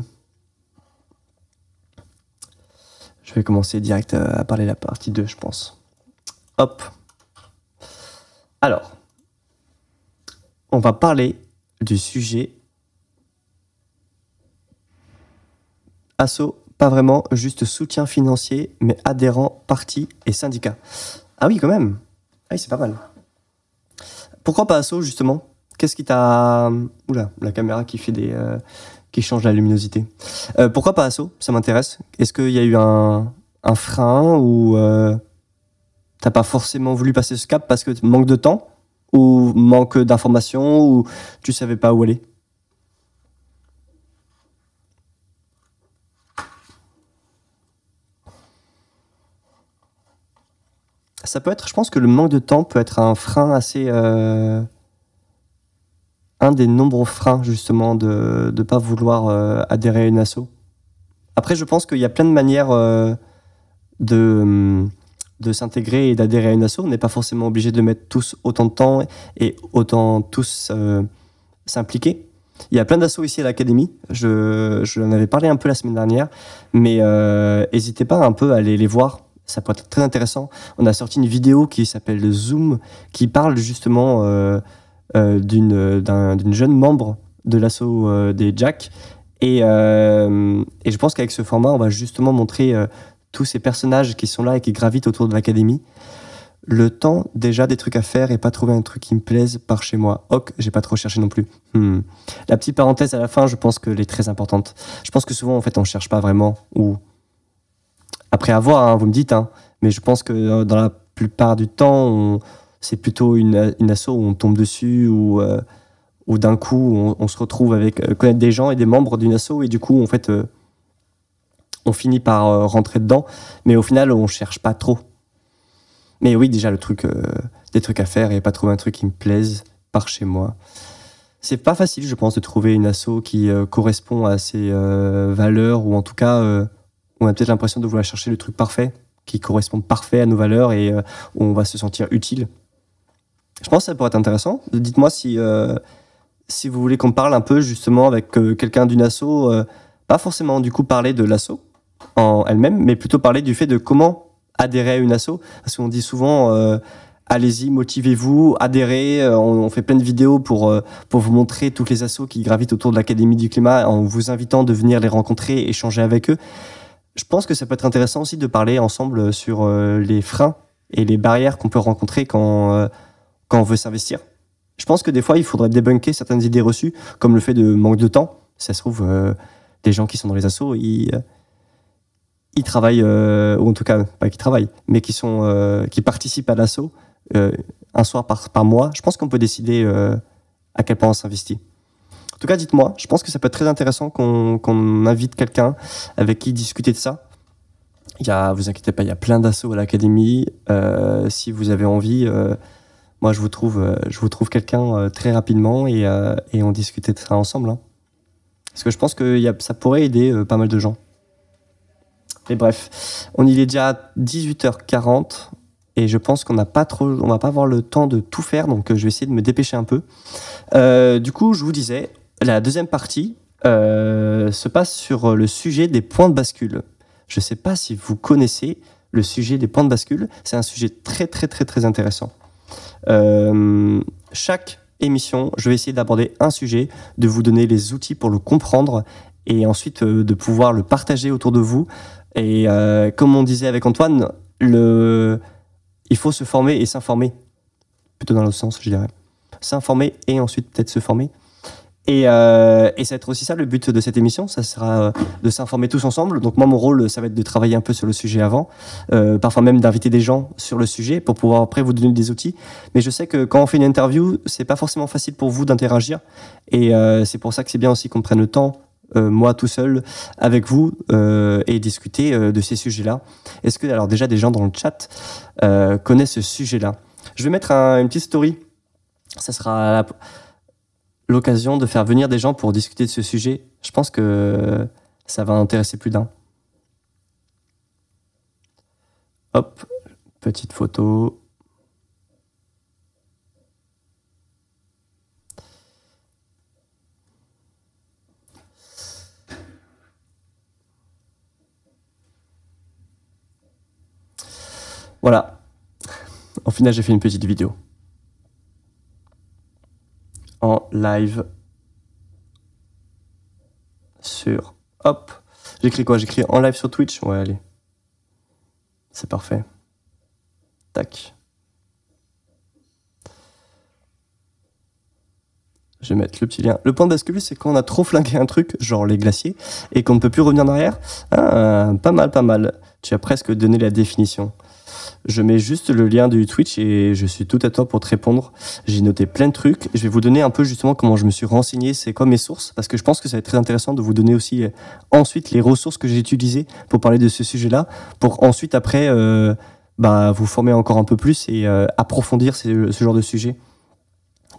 Je vais commencer direct à parler de la partie 2, je pense. Hop. Alors, on va parler du sujet Asso, pas vraiment, juste soutien financier, mais adhérents, partis et syndicats. Ah oui, quand même. Ah oui, c'est pas mal. Pourquoi pas Asso, justement? Qu'est-ce qui t'a... Oula, la caméra qui fait qui change la luminosité. Pourquoi pas Asso? Ça m'intéresse. Est-ce qu'il y a eu un frein ou t'as pas forcément voulu passer ce cap parce que manque de temps ou manque d'informations ou tu savais pas où aller? Ça peut être, je pense que le manque de temps peut être un frein assez... un des nombreux freins, justement, de ne pas vouloir adhérer à une asso. Après, je pense qu'il y a plein de manières de s'intégrer et d'adhérer à une asso. On n'est pas forcément obligé de mettre tous autant de temps et autant tous s'impliquer. Il y a plein d'assos ici à l'académie. Je en avais parlé un peu la semaine dernière, mais n'hésitez pas un peu à aller les voir. Ça peut être très intéressant. On a sorti une vidéo qui s'appelle Zoom, qui parle justement d'une jeune membre de l'asso des Jacks. Et je pense qu'avec ce format, on va justement montrer tous ces personnages qui sont là et qui gravitent autour de l'académie. Le temps déjà des trucs à faire et pas trouver un truc qui me plaise par chez moi. Ok, j'ai pas trop cherché non plus. La petite parenthèse à la fin, je pense qu'elle est très importante. Je pense que souvent, en fait, on cherche pas vraiment. Ou après avoir, hein, vous me dites, hein, mais je pense que dans la plupart du temps, c'est plutôt une asso où on tombe dessus ou d'un coup, on se retrouve avec connaître des gens et des membres d'une asso et du coup, en fait, on finit par rentrer dedans. Mais au final, on cherche pas trop. Mais oui, déjà, des trucs à faire et pas trouver un truc qui me plaise par chez moi. C'est pas facile, je pense, de trouver une asso qui correspond à ses valeurs ou en tout cas, on a peut-être l'impression de vouloir chercher le truc parfait qui correspond parfait à nos valeurs et où on va se sentir utile. Je pense que ça pourrait être intéressant. Dites-moi si vous voulez qu'on parle un peu justement avec quelqu'un d'une asso, pas forcément du coup parler de l'asso en elle-même, mais plutôt parler du fait de comment adhérer à une asso. Parce qu'on dit souvent, allez-y, motivez-vous, adhérez. On fait plein de vidéos pour vous montrer toutes les assos qui gravitent autour de l'Académie du Climat en vous invitant de venir les rencontrer et échanger avec eux. Je pense que ça peut être intéressant aussi de parler ensemble sur les freins et les barrières qu'on peut rencontrer quand on veut s'investir. Je pense que des fois, il faudrait débunker certaines idées reçues, comme le fait de manque de temps. Ça se trouve, des gens qui sont dans les assos, ils travaillent, ou en tout cas, pas qu'ils travaillent, mais qui participent à l'asso un soir par mois. Je pense qu'on peut décider à quel point on s'investit. En tout cas, dites-moi, je pense que ça peut être très intéressant qu'on invite quelqu'un avec qui discuter de ça. Vous inquiétez pas, il y a plein d'assos à l'académie. Si vous avez envie... moi, je vous trouve quelqu'un très rapidement et on discutait de ça ensemble. Hein. Parce que je pense que ça pourrait aider pas mal de gens. Mais bref, on y est déjà à 18h40 et je pense on va pas avoir le temps de tout faire, donc je vais essayer de me dépêcher un peu. Du coup, je vous disais, la deuxième partie se passe sur le sujet des points de bascule. Je ne sais pas si vous connaissez le sujet des points de bascule. C'est un sujet très, très, très, très intéressant. Chaque émission, je vais essayer d'aborder un sujet, de vous donner les outils pour le comprendre et ensuite de pouvoir le partager autour de vous. Et comme on disait avec Antoine, il faut se former et s'informer. Plutôt dans l'autre sens, je dirais. S'informer et ensuite peut-être se former. Et ça va être aussi ça le but de cette émission, ça sera de s'informer tous ensemble. Donc moi mon rôle ça va être de travailler un peu sur le sujet avant, parfois même d'inviter des gens sur le sujet pour pouvoir après vous donner des outils. Mais je sais que quand on fait une interview, c'est pas forcément facile pour vous d'interagir et c'est pour ça que c'est bien aussi qu'on prenne le temps, moi tout seul, avec vous et discuter de ces sujets-là. Est-ce que alors déjà des gens dans le chat connaissent ce sujet-là? Je vais mettre une petite story, ça sera l'occasion de faire venir des gens pour discuter de ce sujet. Je pense que ça va intéresser plus d'un. Hop, petite photo. Voilà. Au final, j'ai fait une petite vidéo. En live sur J'écris quoi? J'écris en live sur Twitch? Ouais, allez. C'est parfait. Tac. Je vais mettre le petit lien. Le point de bascule, c'est quand on a trop flingué un truc, genre les glaciers, et qu'on ne peut plus revenir en arrière. Ah, pas mal, pas mal. Tu as presque donné la définition. Je mets juste le lien du Twitch et je suis tout à toi pour te répondre. J'ai noté plein de trucs. Je vais vous donner un peu justement comment je me suis renseigné, c'est quoi mes sources, parce que je pense que ça va être très intéressant de vous donner aussi ensuite les ressources que j'ai utilisées pour parler de ce sujet-là, pour ensuite après vous former encore un peu plus et approfondir ce genre de sujet.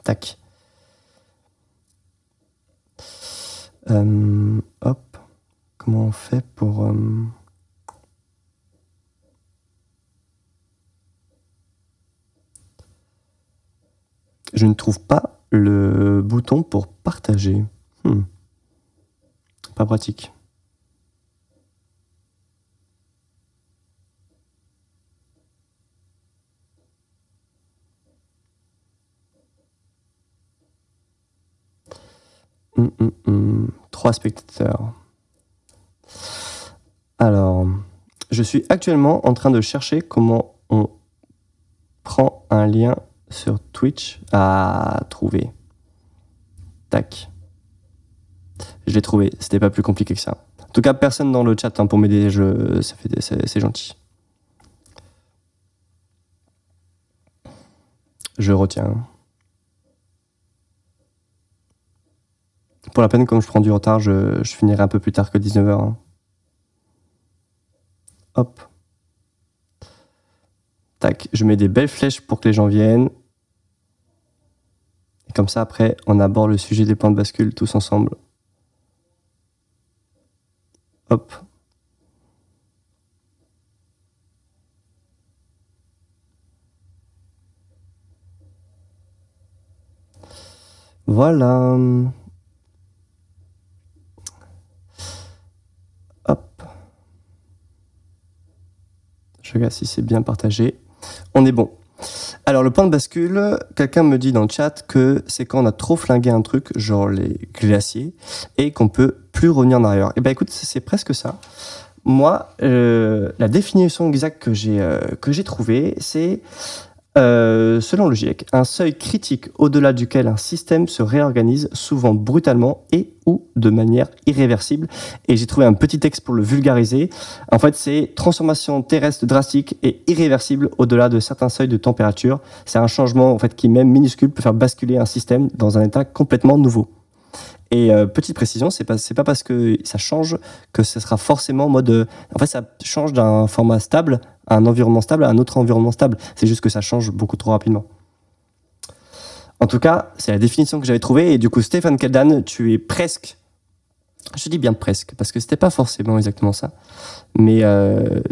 Tac. Hop. Comment on fait pour... Je ne trouve pas le bouton pour partager. Pas pratique. Trois spectateurs. Alors, je suis actuellement en train de chercher comment on prend un lien sur Twitch à trouver. Tac. Je l'ai trouvé, c'était pas plus compliqué que ça. En tout cas, personne dans le chat pour m'aider, c'est gentil. Je retiens. Pour la peine, comme je prends du retard, je finirai un peu plus tard que 19h. Hein. Hop. Tac, je mets des belles flèches pour que les gens viennent. Et comme ça, après, on aborde le sujet des points de bascule tous ensemble. Hop. Voilà. Hop. Je regarde si c'est bien partagé. On est bon. Alors, le point de bascule, quelqu'un me dit dans le chat que c'est quand on a trop flingué un truc, genre les glaciers, et qu'on peut plus revenir en arrière. Eh ben, écoute, c'est presque ça. Moi, la définition exacte que j'ai trouvée, c'est, selon le GIEC, un seuil critique au-delà duquel un système se réorganise, souvent brutalement et ou de manière irréversible. Et j'ai trouvé un petit texte pour le vulgariser. En fait, c'est transformation terrestre drastique et irréversible au-delà de certains seuils de température. C'est un changement en fait qui, même minuscule, peut faire basculer un système dans un état complètement nouveau. Et petite précision, c'est pas parce que ça change que ce sera forcément en mode... en fait, ça change d'un format stable à un environnement stable à un autre environnement stable. C'est juste que ça change beaucoup trop rapidement. En tout cas, c'est la définition que j'avais trouvée. Et du coup, Stéphane Keldan, tu es presque... Je dis bien presque, parce que c'était pas forcément exactement ça. Mais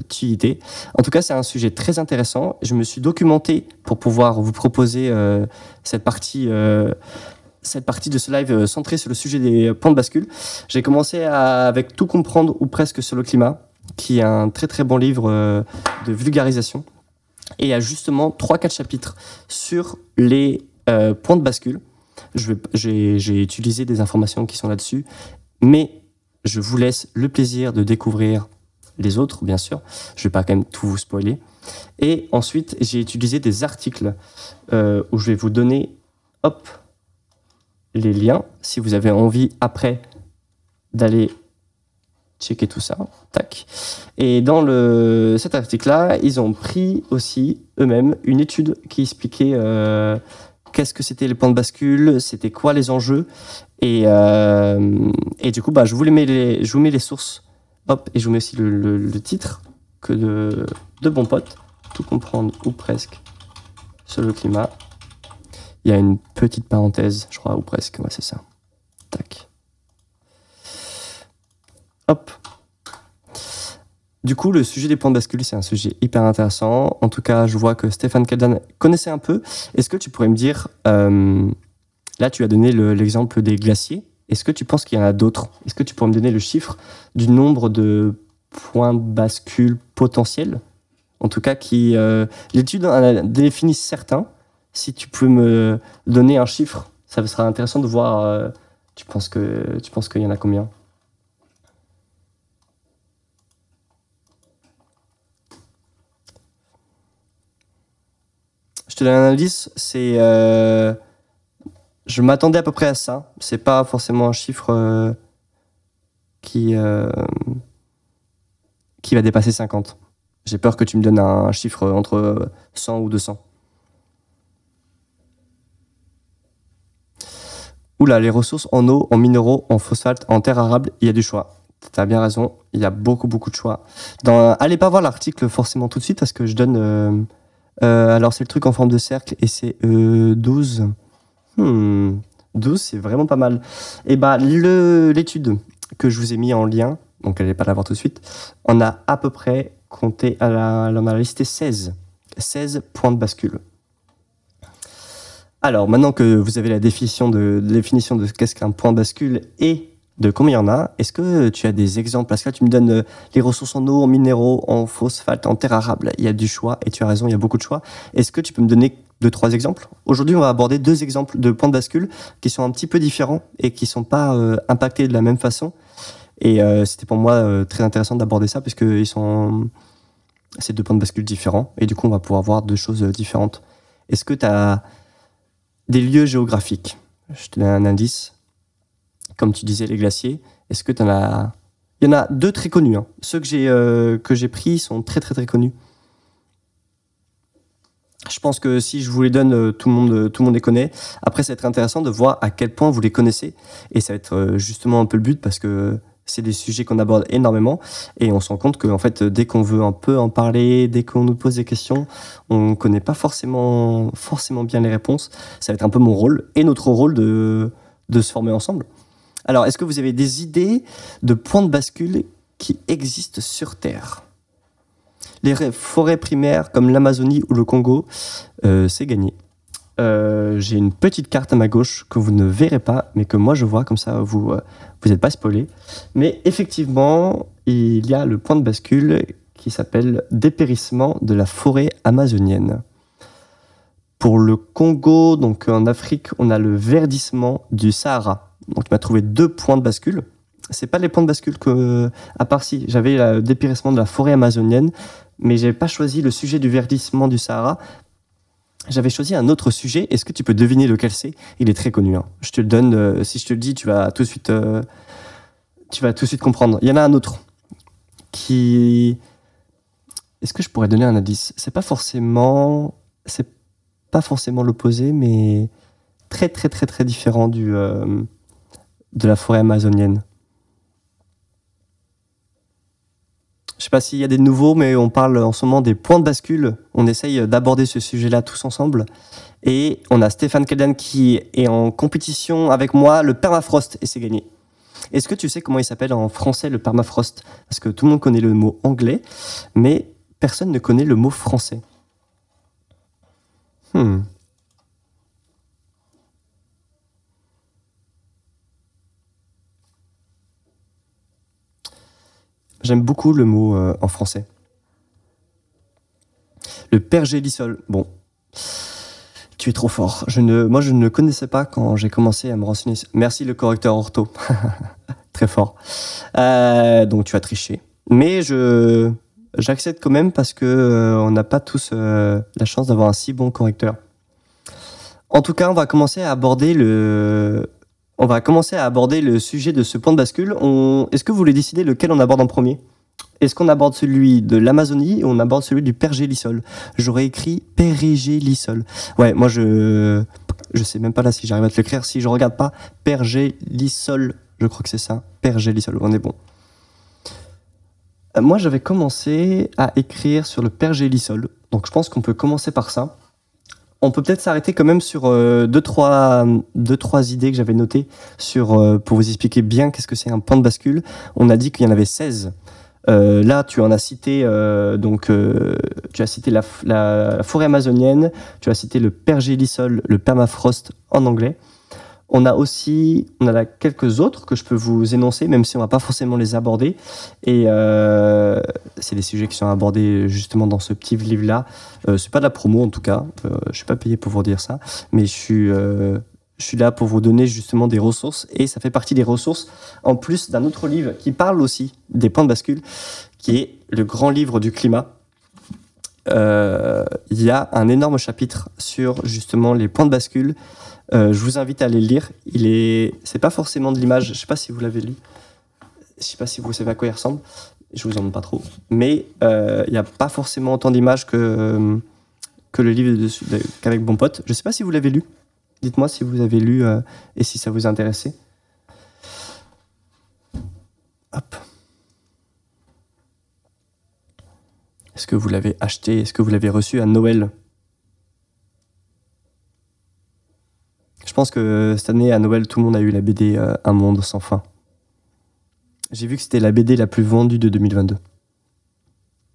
tu y étais. En tout cas, c'est un sujet très intéressant. Je me suis documenté pour pouvoir vous proposer cette partie de ce live centrée sur le sujet des points de bascule. J'ai commencé avec Tout comprendre ou presque sur le climat, qui est un très très bon livre de vulgarisation. Et il y a justement 3-4 chapitres sur les points de bascule. J'ai utilisé des informations qui sont là-dessus, mais je vous laisse le plaisir de découvrir les autres, bien sûr. Je ne vais pas quand même tout vous spoiler. Et ensuite, j'ai utilisé des articles où je vais vous donner, hop, les liens, si vous avez envie après d'aller checker tout ça. Tac. Et dans cet article-là, ils ont pris aussi eux-mêmes une étude qui expliquait qu'est-ce que c'était les points de bascule, c'était quoi les enjeux. Et du coup, je vous mets les sources. Hop, et je vous mets aussi le titre que de bons potes. Tout comprendre ou presque sur le climat. Il y a une petite parenthèse, je crois, ou presque. Ouais, c'est ça. Tac. Hop. Du coup, le sujet des points de bascule, c'est un sujet hyper intéressant. En tout cas, je vois que Stéphane Keldan connaissait un peu. Est-ce que tu pourrais me dire, là, tu as donné l'exemple des glaciers. Est-ce que tu penses qu'il y en a d'autres? Est-ce que tu pourrais me donner le chiffre du nombre de points de bascule potentiels? En tout cas, l'étude en a défini certains. Si tu peux me donner un chiffre, ça sera intéressant de voir. Tu penses qu'il y en a combien? Je te donne un indice, c'est... je m'attendais à peu près à ça. C'est pas forcément un chiffre qui va dépasser 50. J'ai peur que tu me donnes un chiffre entre 100 ou 200. Oula, les ressources en eau, en minéraux, en phosphate, en terre arable, il y a du choix. Tu as bien raison, il y a beaucoup de choix. Allez pas voir l'article forcément tout de suite parce que je donne... alors c'est le truc en forme de cercle et c'est 12. 12, c'est vraiment pas mal. Et bah l'étude que je vous ai mis en lien, donc elle n'est pas là voir tout de suite, on a à peu près compté, on a listé 16 points de bascule. Alors, maintenant que vous avez la définition de qu'est-ce qu'un point de bascule et de combien il y en a, est-ce que tu as des exemples? Parce que là, tu me donnes les ressources en eau, en minéraux, en phosphate, en terre arable. Il y a du choix, et tu as raison, il y a beaucoup de choix. Est-ce que tu peux me donner 2-3 exemples? Aujourd'hui, on va aborder 2 exemples de points de bascule qui sont un petit peu différents et qui ne sont pas impactés de la même façon. Et c'était pour moi très intéressant d'aborder ça, puisque c'est 2 points de bascule différents, et du coup, on va pouvoir voir 2 choses différentes. Est-ce que tu as des lieux géographiques? Je te donne un indice. Comme tu disais, les glaciers. Est-ce que tu en as... Il y en a 2 très connus. Hein. Ceux que j'ai pris sont très connus. Je pense que si je vous les donne, tout le monde les connaît. Après, ça va être intéressant de voir à quel point vous les connaissez. Et ça va être justement un peu le but parce que c'est des sujets qu'on aborde énormément. Et on se rend compte que en fait, dès qu'on veut un peu en parler, dès qu'on nous pose des questions, on ne connaît pas forcément bien les réponses. Ça va être un peu mon rôle et notre rôle de se former ensemble. Alors, est-ce que vous avez des idées de points de bascule qui existent sur Terre? Les forêts primaires comme l'Amazonie ou le Congo, c'est gagné. J'ai une petite carte à ma gauche que vous ne verrez pas, mais que moi je vois, comme ça vous n'êtes pas spoilé. Mais effectivement, il y a le point de bascule qui s'appelle dépérissement de la forêt amazonienne. Pour le Congo, donc en Afrique, on a le verdissement du Sahara. Donc il m'a trouvé 2 points de bascule. C'est pas les points de bascule que, à part si j'avais le dépérissement de la forêt amazonienne, mais j'avais pas choisi le sujet du verdissement du Sahara. J'avais choisi un autre sujet. Est-ce que tu peux deviner lequel c'est? Il est très connu. Hein. Je te le donne. Si je te le dis, tu vas tout de suite comprendre. Il y en a un autre qui. Est-ce que je pourrais donner un indice? C'est pas forcément l'opposé, mais très différent de la forêt amazonienne. Je ne sais pas s'il y a des nouveaux, mais on parle en ce moment des points de bascule. On essaye d'aborder ce sujet-là tous ensemble. Et on a Stéphane Keldan qui est en compétition avec moi, le permafrost, et c'est gagné. Est-ce que tu sais comment il s'appelle en français, le permafrost? Parce que tout le monde connaît le mot anglais, mais personne ne connaît le mot français. J'aime beaucoup le mot en français. Le pergélisol. Bon, tu es trop fort. Moi, je ne le connaissais pas quand j'ai commencé à me renseigner. Merci le correcteur ortho. Très fort. Donc, tu as triché. Mais j'accepte quand même parce que on n'a pas tous la chance d'avoir un si bon correcteur. En tout cas, on va commencer à aborder le sujet de ce point de bascule. Est-ce que vous voulez décider lequel on aborde en premier? Est-ce qu'on aborde celui de l'Amazonie ou on aborde celui du pergélisol? J'aurais écrit pergélisol. Ouais, moi je sais même pas là si j'arrive à te l'écrire. Si je regarde pas, pergélisol, je crois que c'est ça. Pergélisol, on est bon. Moi j'avais commencé à écrire sur le pergélisol. Donc je pense qu'on peut commencer par ça. On peut peut-être s'arrêter quand même sur 2-3 idées que j'avais notées pour vous expliquer bien qu'est-ce que c'est un point de bascule. On a dit qu'il y en avait 16. Là, tu en as cité, tu as cité la forêt amazonienne, tu as cité le pergélisol, le permafrost en anglais. On a quelques autres que je peux vous énoncer, même si on ne va pas forcément les aborder. Et c'est des sujets qui sont abordés justement dans ce petit livre-là. C'est pas de la promo en tout cas. Je suis pas payé pour vous dire ça, mais je suis là pour vous donner justement des ressources. Et ça fait partie des ressources en plus d'un autre livre qui parle aussi des points de bascule, qui est le grand livre du climat. il y a un énorme chapitre sur justement les points de bascule. Je vous invite à aller le lire. C'est pas forcément de l'image, je sais pas si vous l'avez lu, je sais pas si vous savez à quoi il ressemble, je vous en montre pas trop, mais il n'y a pas forcément autant d'images que le livre qu'avec Bon Pote. Je sais pas si vous l'avez lu, dites-moi si vous avez lu et si ça vous a intéressé. Hop. Est-ce que vous l'avez acheté? Est-ce que vous l'avez reçu à Noël? Je pense que cette année, à Noël, tout le monde a eu la BD Un monde sans fin. J'ai vu que c'était la BD la plus vendue de 2022.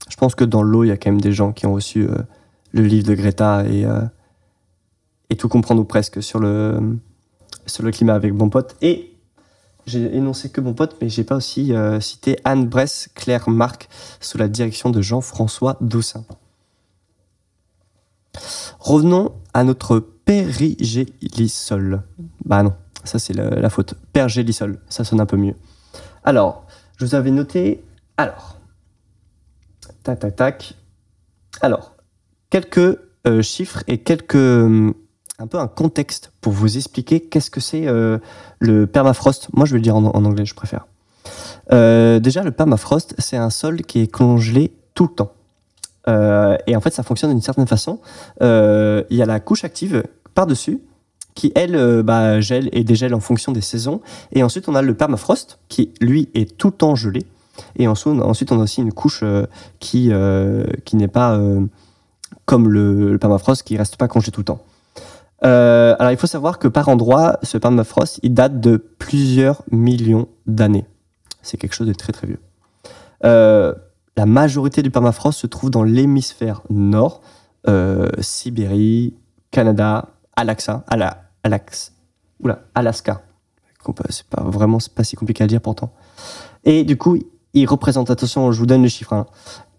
Je pense que dans l'eau, il y a quand même des gens qui ont reçu le livre de Greta et tout comprendre ou presque sur le climat avec Bon Pote. Et j'ai énoncé que Bon Pote, mais j'ai pas aussi cité Anne Bresse, Claire Marc, sous la direction de Jean-François Doussin. Revenons à notre Perigélisol. Bah non, ça c'est la faute. Pergélisol, ça sonne un peu mieux. Alors, je vous avais noté... Alors, tac. Alors, quelques chiffres et un peu un contexte pour vous expliquer qu'est-ce que c'est le permafrost. Moi, je vais le dire en anglais, je préfère. Déjà, le permafrost, c'est un sol qui est congelé tout le temps. Et en fait, ça fonctionne d'une certaine façon. Il y a la couche active par-dessus qui, elle, gèle et dégèle en fonction des saisons. Et ensuite, on a le permafrost qui, lui, est tout le temps gelé. Et ensuite, on a aussi une couche qui n'est pas comme le permafrost, qui ne reste pas congelé tout le temps. Alors, il faut savoir que par endroit, ce permafrost, il date de plusieurs millions d'années. C'est quelque chose de très, très vieux. La majorité du permafrost se trouve dans l'hémisphère nord, Sibérie, Canada, Alaska. C'est pas si compliqué à dire pourtant. Et du coup, il représente, attention, je vous donne les chiffres,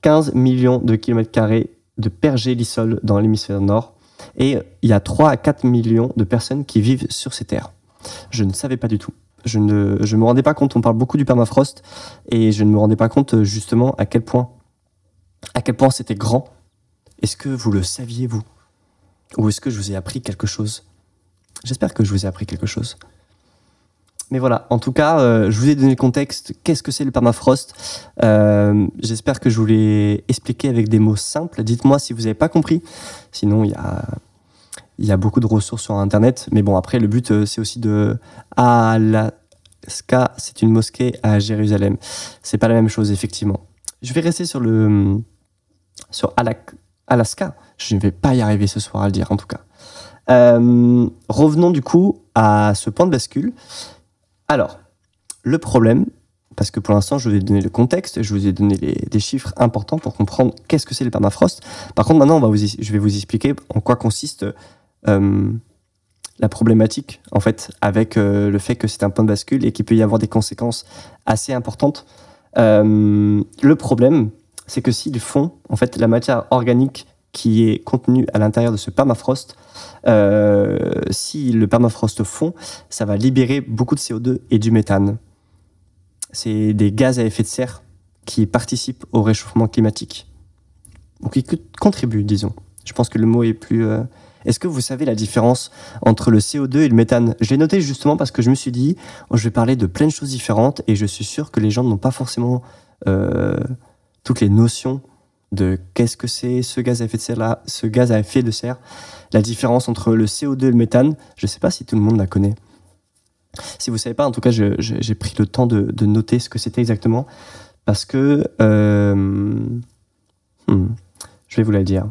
15 millions de kilomètres carrés de pergélisol dans l'hémisphère nord. Et il y a 3 à 4 millions de personnes qui vivent sur ces terres. Je ne savais pas du tout. Je ne me rendais pas compte, on parle beaucoup du permafrost, et je ne me rendais pas compte justement à quel point c'était grand. Est-ce que vous le saviez, vous? Ou est-ce que je vous ai appris quelque chose? J'espère que je vous ai appris quelque chose. Mais voilà, en tout cas, je vous ai donné le contexte. Qu'est-ce que c'est le permafrost? J'espère que je vous l'ai expliqué avec des mots simples. Dites-moi si vous n'avez pas compris. Sinon, il y a beaucoup de ressources sur Internet. Mais bon, après, le but, c'est aussi de... Alaska, c'est une mosquée à Jérusalem. C'est pas la même chose, effectivement. Je vais rester sur Alaska. Je ne vais pas y arriver ce soir à le dire, en tout cas. Revenons du coup à ce point de bascule. Alors, le problème, parce que pour l'instant, je vous ai donné le contexte, je vous ai donné des chiffres importants pour comprendre qu'est-ce que c'est le permafrost. Par contre, maintenant, je vais vous expliquer en quoi consiste la problématique, en fait, avec le fait que c'est un point de bascule et qu'il peut y avoir des conséquences assez importantes. Le problème, c'est que s'il fond, en fait, la matière organique qui est contenue à l'intérieur de ce permafrost, si le permafrost fond, ça va libérer beaucoup de CO2 et du méthane. C'est des gaz à effet de serre qui participent au réchauffement climatique. Donc, qui contribuent, disons. Je pense que le mot est plus... Est-ce que vous savez la différence entre le CO2 et le méthane? Je l'ai noté justement parce que je me suis dit, je vais parler de plein de choses différentes et je suis sûr que les gens n'ont pas forcément toutes les notions de qu'est-ce que c'est ce gaz à effet de serre-là, ce gaz à effet de serre, la différence entre le CO2 et le méthane. Je ne sais pas si tout le monde la connaît. Si vous ne savez pas, en tout cas, j'ai pris le temps de noter ce que c'était exactement parce que... je vais vous la dire.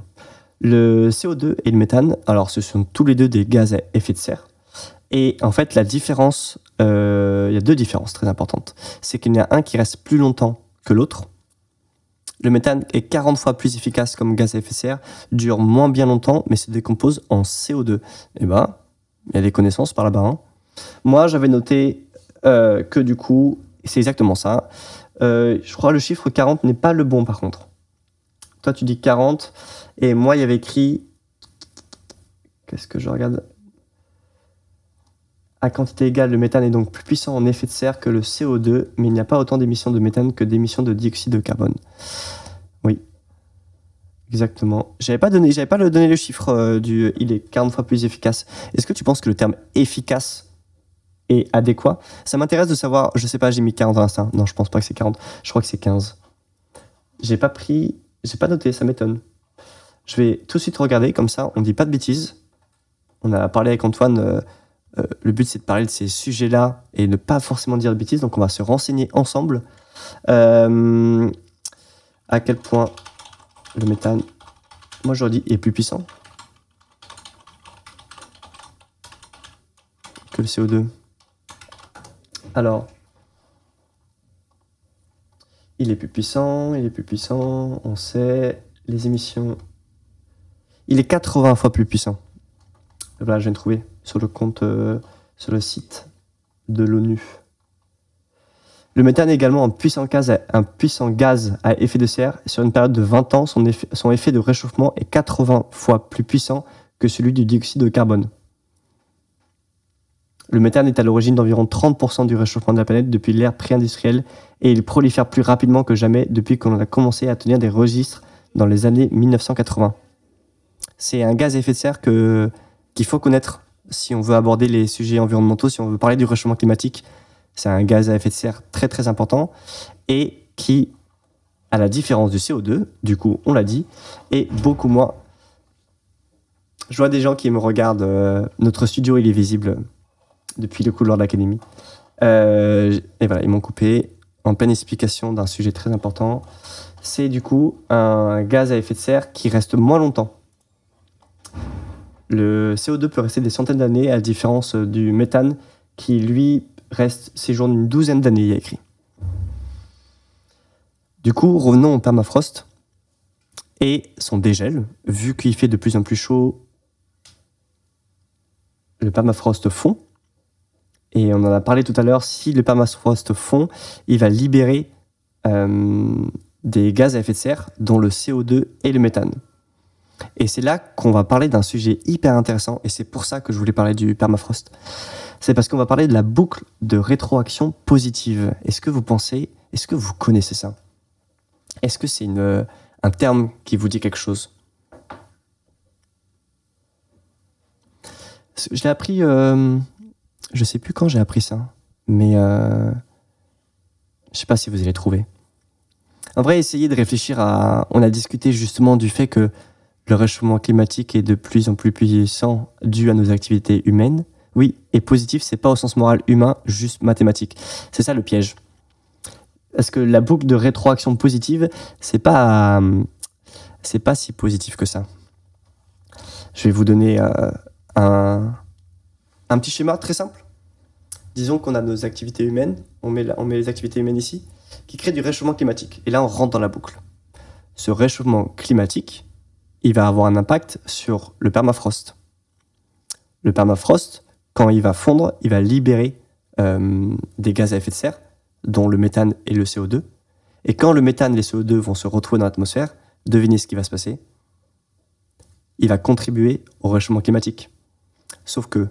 Le CO2 et le méthane, alors ce sont tous les deux des gaz à effet de serre. Et en fait, la différence, il y a deux différences très importantes. C'est qu'il y en a un qui reste plus longtemps que l'autre. Le méthane est 40 fois plus efficace comme gaz à effet de serre, dure moins bien longtemps, mais se décompose en CO2. Eh ben, il y a des connaissances par là-bas. Moi, j'avais noté que du coup, c'est exactement ça. Je crois que le chiffre 40 n'est pas le bon par contre. Toi, tu dis 40, et moi, il y avait écrit... Qu'est-ce que je regarde? À quantité égale, le méthane est donc plus puissant en effet de serre que le CO2, mais il n'y a pas autant d'émissions de méthane que d'émissions de dioxyde de carbone. Oui. Exactement. J'avais pas donné le chiffre il est 40 fois plus efficace. Est-ce que tu penses que le terme efficace est adéquat? Ça m'intéresse de savoir, je sais pas, j'ai mis 40 dans l'instinct. Non, je pense pas que c'est 40. Je crois que c'est 15. J'ai pas noté, ça m'étonne. Je vais tout de suite regarder, comme ça, on dit pas de bêtises. On a parlé avec Antoine, le but c'est de parler de ces sujets-là et ne pas forcément dire de bêtises, donc on va se renseigner ensemble. À quel point le méthane, moi j'aurais dit, est plus puissant que le CO2. Alors, il est plus puissant, on sait, les émissions, il est 80 fois plus puissant. Voilà, je viens de trouver sur le site de l'ONU. Le méthane est également un puissant gaz à effet de serre. Sur une période de 20 ans, son effet de réchauffement est 80 fois plus puissant que celui du dioxyde de carbone. Le méthane est à l'origine d'environ 30% du réchauffement de la planète depuis l'ère pré-industrielle et il prolifère plus rapidement que jamais depuis qu'on a commencé à tenir des registres dans les années 1980. C'est un gaz à effet de serre qu'il faut connaître si on veut aborder les sujets environnementaux, si on veut parler du réchauffement climatique. C'est un gaz à effet de serre très très important et qui, à la différence du CO2, du coup on l'a dit, est beaucoup moins. Je vois des gens qui me regardent, notre studio il est visible depuis le couloir de l'académie. Et voilà, ils m'ont coupé en pleine explication d'un sujet très important. C'est du coup un gaz à effet de serre qui reste moins longtemps. Le CO2 peut rester des centaines d'années, à la différence du méthane qui, lui, séjourne une douzaine d'années, il y a écrit. Du coup, revenons au permafrost et son dégel. Vu qu'il fait de plus en plus chaud, le permafrost fond. Et on en a parlé tout à l'heure, si le permafrost fond, il va libérer des gaz à effet de serre, dont le CO2 et le méthane. Et c'est là qu'on va parler d'un sujet hyper intéressant, et c'est pour ça que je voulais parler du permafrost. C'est parce qu'on va parler de la boucle de rétroaction positive. Est-ce que vous connaissez ça? Est-ce que c'est un terme qui vous dit quelque chose? Je l'ai appris, je sais plus quand j'ai appris ça, mais je sais pas si vous allez trouver. En vrai, essayez de réfléchir on a discuté justement du fait que le réchauffement climatique est de plus en plus puissant dû à nos activités humaines. Oui, et positif, c'est pas au sens moral humain, juste mathématique. C'est ça le piège. Parce que la boucle de rétroaction positive, c'est pas si positif que ça. Je vais vous donner un petit schéma très simple. Disons qu'on a nos activités humaines, on met les activités humaines ici, qui créent du réchauffement climatique. Et là, on rentre dans la boucle. Ce réchauffement climatique, il va avoir un impact sur le permafrost. Le permafrost, quand il va fondre, il va libérer des gaz à effet de serre, dont le méthane et le CO2. Et quand le méthane et le CO2 vont se retrouver dans l'atmosphère, devinez ce qui va se passer. Il va contribuer au réchauffement climatique. Sauf que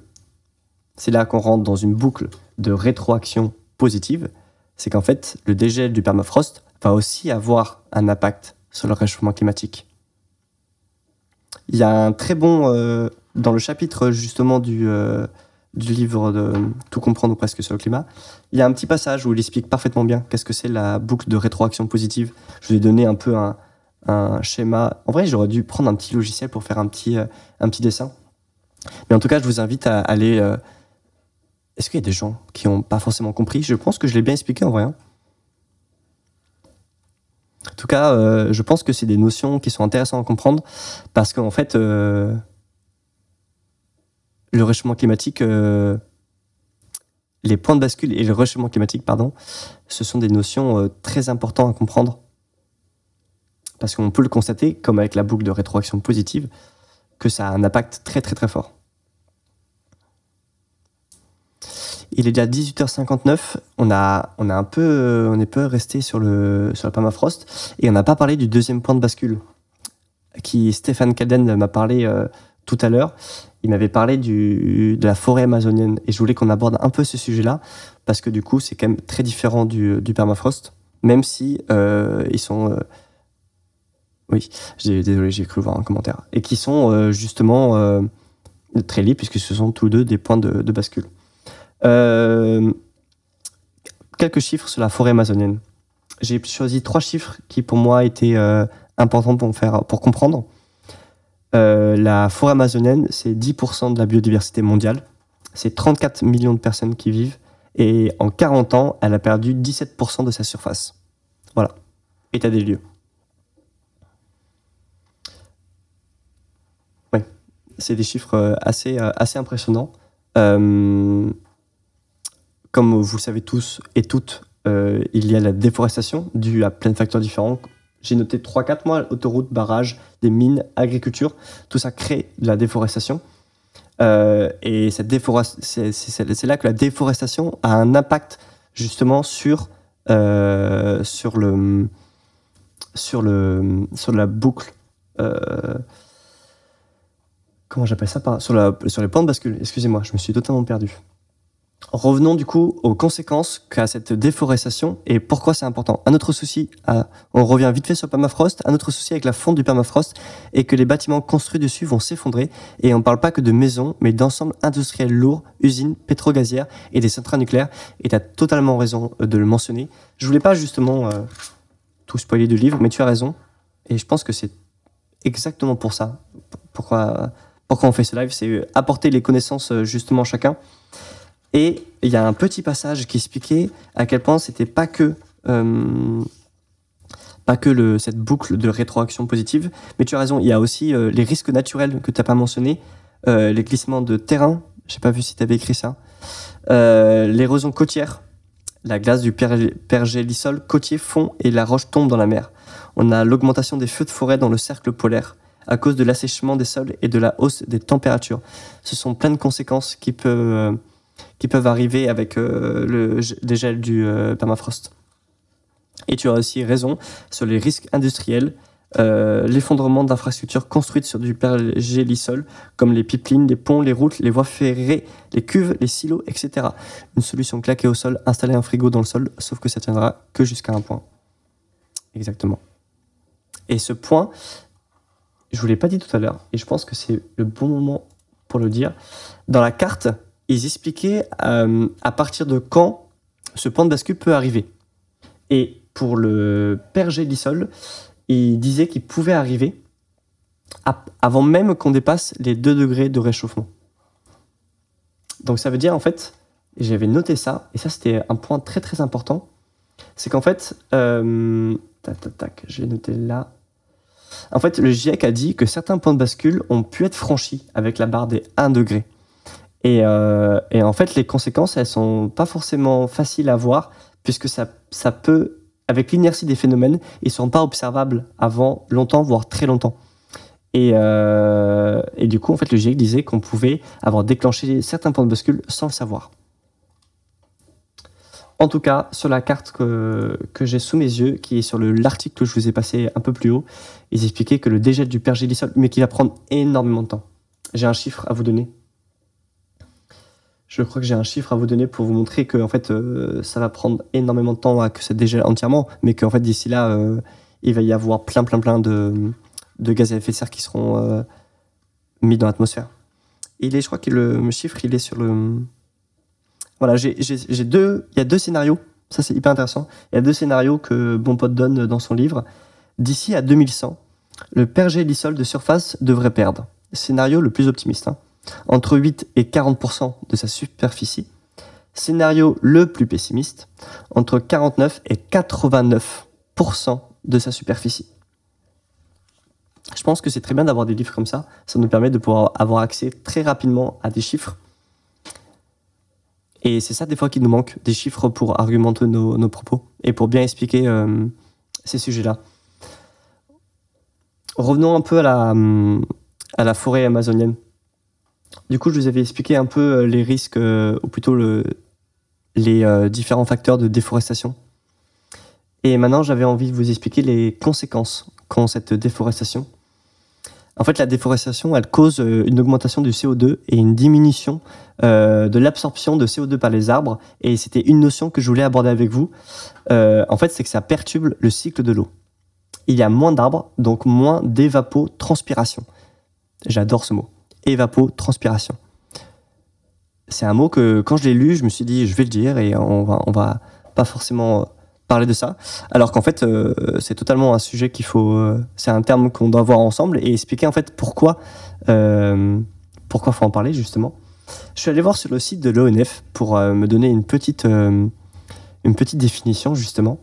c'est là qu'on rentre dans une boucle de rétroaction positive. C'est qu'en fait, le dégel du permafrost va aussi avoir un impact sur le réchauffement climatique. Il y a un très bon, dans le chapitre justement du livre de Tout comprendre ou presque sur le climat, il y a un petit passage où il explique parfaitement bien qu'est-ce que c'est la boucle de rétroaction positive. Je vous ai donné un peu un schéma. En vrai, j'aurais dû prendre un petit logiciel pour faire un petit dessin. Mais en tout cas, je vous invite à aller... Est-ce qu'il y a des gens qui n'ont pas forcément compris? Je pense que je l'ai bien expliqué en vrai. En tout cas, je pense que c'est des notions qui sont intéressantes à comprendre parce qu'en fait, le réchauffement climatique, les points de bascule et le réchauffement climatique, ce sont des notions très importantes à comprendre parce qu'on peut le constater, comme avec la boucle de rétroaction positive, que ça a un impact très très très fort. Il est déjà 18h59, on est un peu resté sur le permafrost et on n'a pas parlé du deuxième point de bascule qui Stéphane Calden m'a parlé tout à l'heure. Il m'avait parlé de la forêt amazonienne et je voulais qu'on aborde un peu ce sujet-là parce que du coup c'est quand même très différent du permafrost, même si ils sont Oui, désolé, j'ai cru voir un commentaire. Et qui sont justement très liés, puisque ce sont tous deux des points de bascule. Quelques chiffres sur la forêt amazonienne. J'ai choisi 3 chiffres qui, pour moi, étaient importants pour comprendre. La forêt amazonienne, c'est 10% de la biodiversité mondiale. C'est 34 millions de personnes qui vivent. Et en 40 ans, elle a perdu 17% de sa surface. Voilà. État des lieux. Oui, c'est des chiffres assez impressionnants. Comme vous le savez tous et toutes, il y a la déforestation due à plein de facteurs différents. J'ai noté 3-4 mois, autoroutes, barrages, des mines, agriculture. Tout ça crée de la déforestation. Et cette c'est là que la déforestation a un impact justement sur la boucle. Comment j'appelle ça sur les points de bascule. Excusez-moi, je me suis totalement perdu. Revenons du coup aux conséquences qu'a cette déforestation et pourquoi c'est important. Un autre souci, on revient vite fait sur le permafrost, un autre souci avec la fonte du permafrost est que les bâtiments construits dessus vont s'effondrer et on ne parle pas que de maisons, mais d'ensembles industriels lourds, usines, pétro-gazières et des centrales nucléaires. Et tu as totalement raison de le mentionner. Je voulais pas justement tout spoiler du livre, mais tu as raison. Et je pense que c'est exactement pour ça. Pourquoi on fait ce live, c'est apporter les connaissances justement chacun. Et il y a un petit passage qui expliquait à quel point c'était pas que cette boucle de rétroaction positive, mais tu as raison, il y a aussi les risques naturels que tu n'as pas mentionnés, les glissements de terrain, je n'ai pas vu si tu avais écrit ça, l'érosion côtière, la glace du pergélisol côtier fond et la roche tombe dans la mer. On a l'augmentation des feux de forêt dans le cercle polaire à cause de l'assèchement des sols et de la hausse des températures. Ce sont plein de conséquences qui peuvent arriver avec le dégel du permafrost. Et tu as aussi raison sur les risques industriels, l'effondrement d'infrastructures construites sur du pergélisol, comme les pipelines, les ponts, les routes, les voies ferrées, les cuves, les silos, etc. Une solution claquée au sol, installer un frigo dans le sol, sauf que ça tiendra que jusqu'à un point. Exactement. Et ce point, je ne vous l'ai pas dit tout à l'heure, et je pense que c'est le bon moment pour le dire. Dans la carte, ils expliquaient à partir de quand ce point de bascule peut arriver. Et pour le pergélisol, ils disaient qu'il pouvait arriver avant même qu'on dépasse les 2 degrés de réchauffement. Donc ça veut dire, en fait, j'avais noté ça, et ça c'était un point très très important, c'est qu'en fait, je vais noter là. En fait, le GIEC a dit que certains points de bascule ont pu être franchis avec la barre des 1 degré. Et en fait, les conséquences, elles sont pas forcément faciles à voir, puisque ça peut, avec l'inertie des phénomènes, ils sont pas observables avant longtemps, voire très longtemps. Et du coup, en fait, le GIEC disait qu'on pouvait avoir déclenché certains points de bascule sans le savoir. En tout cas, sur la carte que j'ai sous mes yeux, qui est sur l'article que je vous ai passé un peu plus haut, ils expliquaient que le dégel du pergélisol, mais qui va prendre énormément de temps. J'ai un chiffre à vous donner. Je crois que j'ai un chiffre à vous donner pour vous montrer que en fait, ça va prendre énormément de temps à que ça dégèle entièrement, mais qu'en fait, d'ici là, il va y avoir plein de gaz à effet de serre qui seront mis dans l'atmosphère. Je crois que le chiffre, il est sur le... Voilà, il y a 2 scénarios, ça c'est hyper intéressant. Il y a 2 scénarios que Bonpote donne dans son livre. D'ici à 2100, le pergélisol de surface devrait perdre. Scénario le plus optimiste, entre 8 et 40% de sa superficie. Scénario le plus pessimiste, entre 49 et 89% de sa superficie. Je pense que c'est très bien d'avoir des livres comme ça. Ça nous permet de pouvoir avoir accès très rapidement à des chiffres. Et c'est ça des fois qui nous manque, des chiffres pour argumenter nos propos et pour bien expliquer ces sujets-là. Revenons un peu à la forêt amazonienne. Du coup, je vous avais expliqué un peu les risques, ou plutôt les différents facteurs de déforestation. Et maintenant, j'avais envie de vous expliquer les conséquences qu'ont cette déforestation. En fait, la déforestation, elle cause une augmentation du CO2 et une diminution de l'absorption de CO2 par les arbres. Et c'était une notion que je voulais aborder avec vous. En fait, c'est que ça perturbe le cycle de l'eau. il y a moins d'arbres, donc moins d'évapotranspiration. J'adore ce mot, évapotranspiration. C'est un mot que, quand je l'ai lu, je me suis dit, je vais le dire, et on va pas forcément parler de ça, alors qu'en fait, c'est totalement un sujet c'est un terme qu'on doit voir ensemble, et expliquer en fait pourquoi faut en parler, justement. Je suis allé voir sur le site de l'ONF pour me donner une petite définition, justement.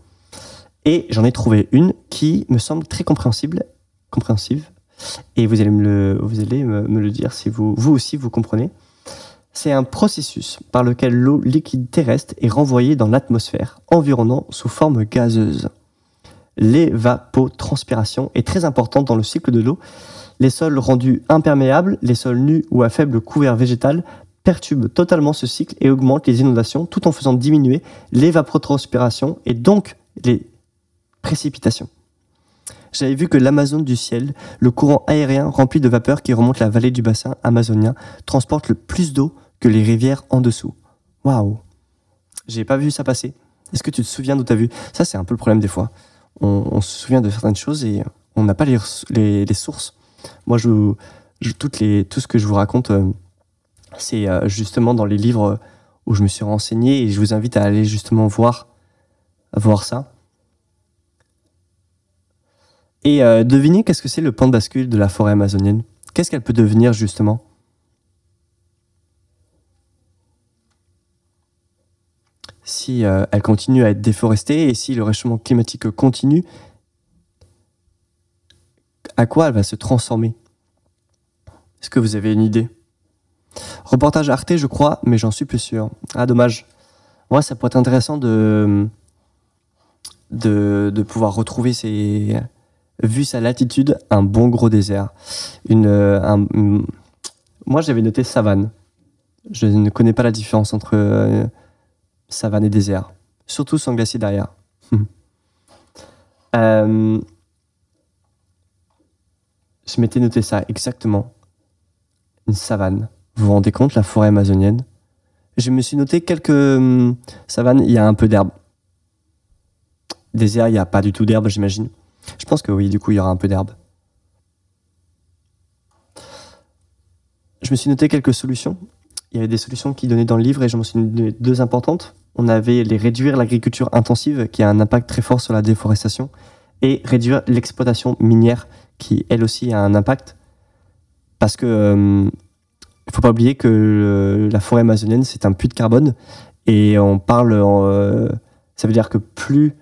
Et j'en ai trouvé une qui me semble très compréhensive. Et vous allez me le dire si vous aussi vous comprenez. C'est un processus par lequel l'eau liquide terrestre est renvoyée dans l'atmosphère environnante sous forme gazeuse. L'évapotranspiration est très importante dans le cycle de l'eau. Les sols rendus imperméables, les sols nus ou à faible couvert végétal perturbent totalement ce cycle et augmentent les inondations tout en faisant diminuer l'évapotranspiration et donc les précipitations. J'avais vu que l'Amazone du ciel, le courant aérien rempli de vapeur qui remonte la vallée du bassin amazonien, transporte le plus d'eau que les rivières en dessous. Waouh! J'ai pas vu ça passer. Est-ce que tu te souviens d'où tu as vu? Ça, c'est un peu le problème des fois. On se souvient de certaines choses et on n'a pas les sources. Moi, tout ce que je vous raconte, c'est justement dans les livres où je me suis renseigné, et je vous invite à aller justement voir ça. Et devinez qu'est-ce que c'est le point de bascule de la forêt amazonienne? Qu'est-ce qu'elle peut devenir, justement? Si elle continue à être déforestée et si le réchauffement climatique continue, à quoi elle va se transformer? Est-ce que vous avez une idée? Reportage Arte, je crois, mais j'en suis plus sûr. Ah, dommage. Moi, ça pourrait être intéressant de pouvoir retrouver vu sa latitude, un bon gros désert. Moi, j'avais noté savane. Je ne connais pas la différence entre savane et désert. Surtout sans glacier derrière. Je m'étais noté ça, exactement. Une savane. Vous vous rendez compte, la forêt amazonienne? Je me suis noté quelques savanes, il y a un peu d'herbe. Désert, il n'y a pas du tout d'herbe, j'imagine. Je pense que oui, du coup, il y aura un peu d'herbe. Je me suis noté quelques solutions. Il y avait des solutions qui donnaient dans le livre et je m'en suis donné 2 importantes. On avait réduire l'agriculture intensive, qui a un impact très fort sur la déforestation, et réduire l'exploitation minière, qui elle aussi a un impact. Parce que il ne faut pas oublier que la forêt amazonienne, c'est un puits de carbone, et ça veut dire que plus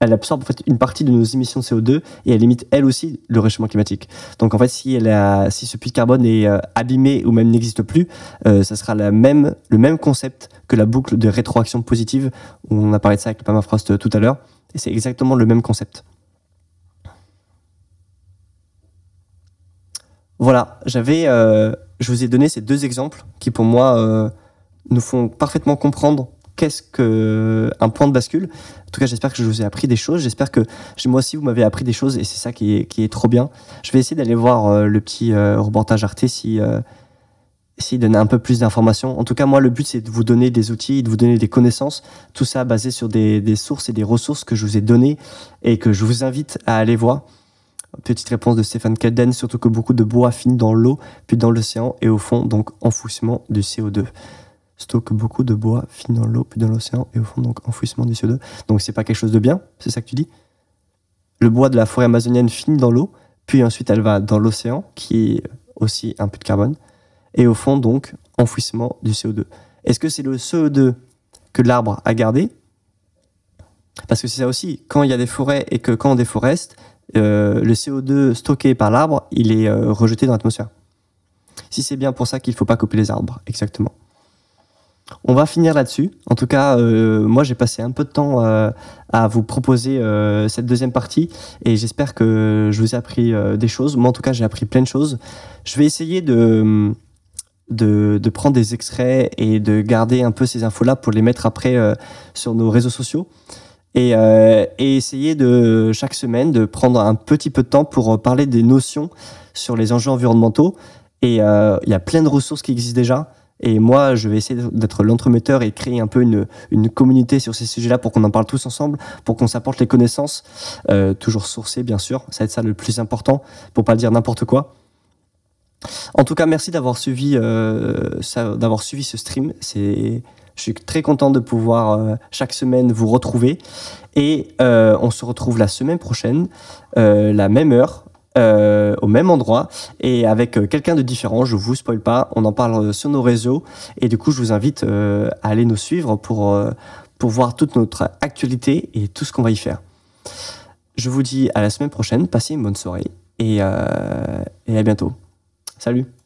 elle absorbe en fait une partie de nos émissions de CO2 et elle limite elle aussi le réchauffement climatique. Donc en fait, si ce puits de carbone est abîmé ou même n'existe plus, ça sera le même concept que la boucle de rétroaction positive, où on a parlé de ça avec le permafrost tout à l'heure, et c'est exactement le même concept. Voilà, je vous ai donné ces 2 exemples qui pour moi nous font parfaitement comprendre qu'est-ce qu'un point de bascule. En tout cas, j'espère que je vous ai appris des choses. J'espère que moi aussi, vous m'avez appris des choses et c'est ça qui est trop bien. Je vais essayer d'aller voir le petit reportage Arte s'il donne un peu plus d'informations. En tout cas, moi, le but, c'est de vous donner des outils, de vous donner des connaissances. Tout ça basé sur des sources et des ressources que je vous ai données et que je vous invite à aller voir. Petite réponse de Stéphane Kelden, surtout que beaucoup de bois finit dans l'eau, puis dans l'océan et au fond, donc enfouissement du CO2. Stocke beaucoup de bois, finit dans l'eau, puis dans l'océan, et au fond, donc enfouissement du CO2. Donc c'est pas quelque chose de bien, c'est ça que tu dis? Le bois de la forêt amazonienne finit dans l'eau, puis ensuite elle va dans l'océan, qui est aussi un puits de carbone, et au fond, donc, enfouissement du CO2. Est-ce que c'est le CO2 que l'arbre a gardé? Parce que c'est ça aussi, quand il y a des forêts et que quand on déforeste, le CO2 stocké par l'arbre, il est rejeté dans l'atmosphère. Si c'est bien pour ça qu'il ne faut pas couper les arbres, exactement. On va finir là-dessus. En tout cas, moi, j'ai passé un peu de temps à vous proposer cette 2e partie et j'espère que je vous ai appris des choses. Moi, en tout cas, j'ai appris plein de choses. Je vais essayer de prendre des extraits et de garder un peu ces infos-là pour les mettre après sur nos réseaux sociaux et essayer de, chaque semaine, de prendre un petit peu de temps pour parler des notions sur les enjeux environnementaux. Et il y a plein de ressources qui existent déjà. Et moi, je vais essayer d'être l'entremetteur et créer un peu une communauté sur ces sujets-là pour qu'on en parle tous ensemble, pour qu'on s'apporte les connaissances, toujours sourcées, bien sûr. Ça va être ça le plus important, pour pas dire n'importe quoi. En tout cas, merci d'avoir suivi ce stream. Je suis très content de pouvoir chaque semaine vous retrouver. Et on se retrouve la semaine prochaine, la même heure, au même endroit, et avec quelqu'un de différent. Je vous spoil pas, on en parle sur nos réseaux. Et du coup, je vous invite à aller nous suivre pour voir toute notre actualité et tout ce qu'on va y faire. Je vous dis à la semaine prochaine, passez une bonne soirée et à bientôt. Salut!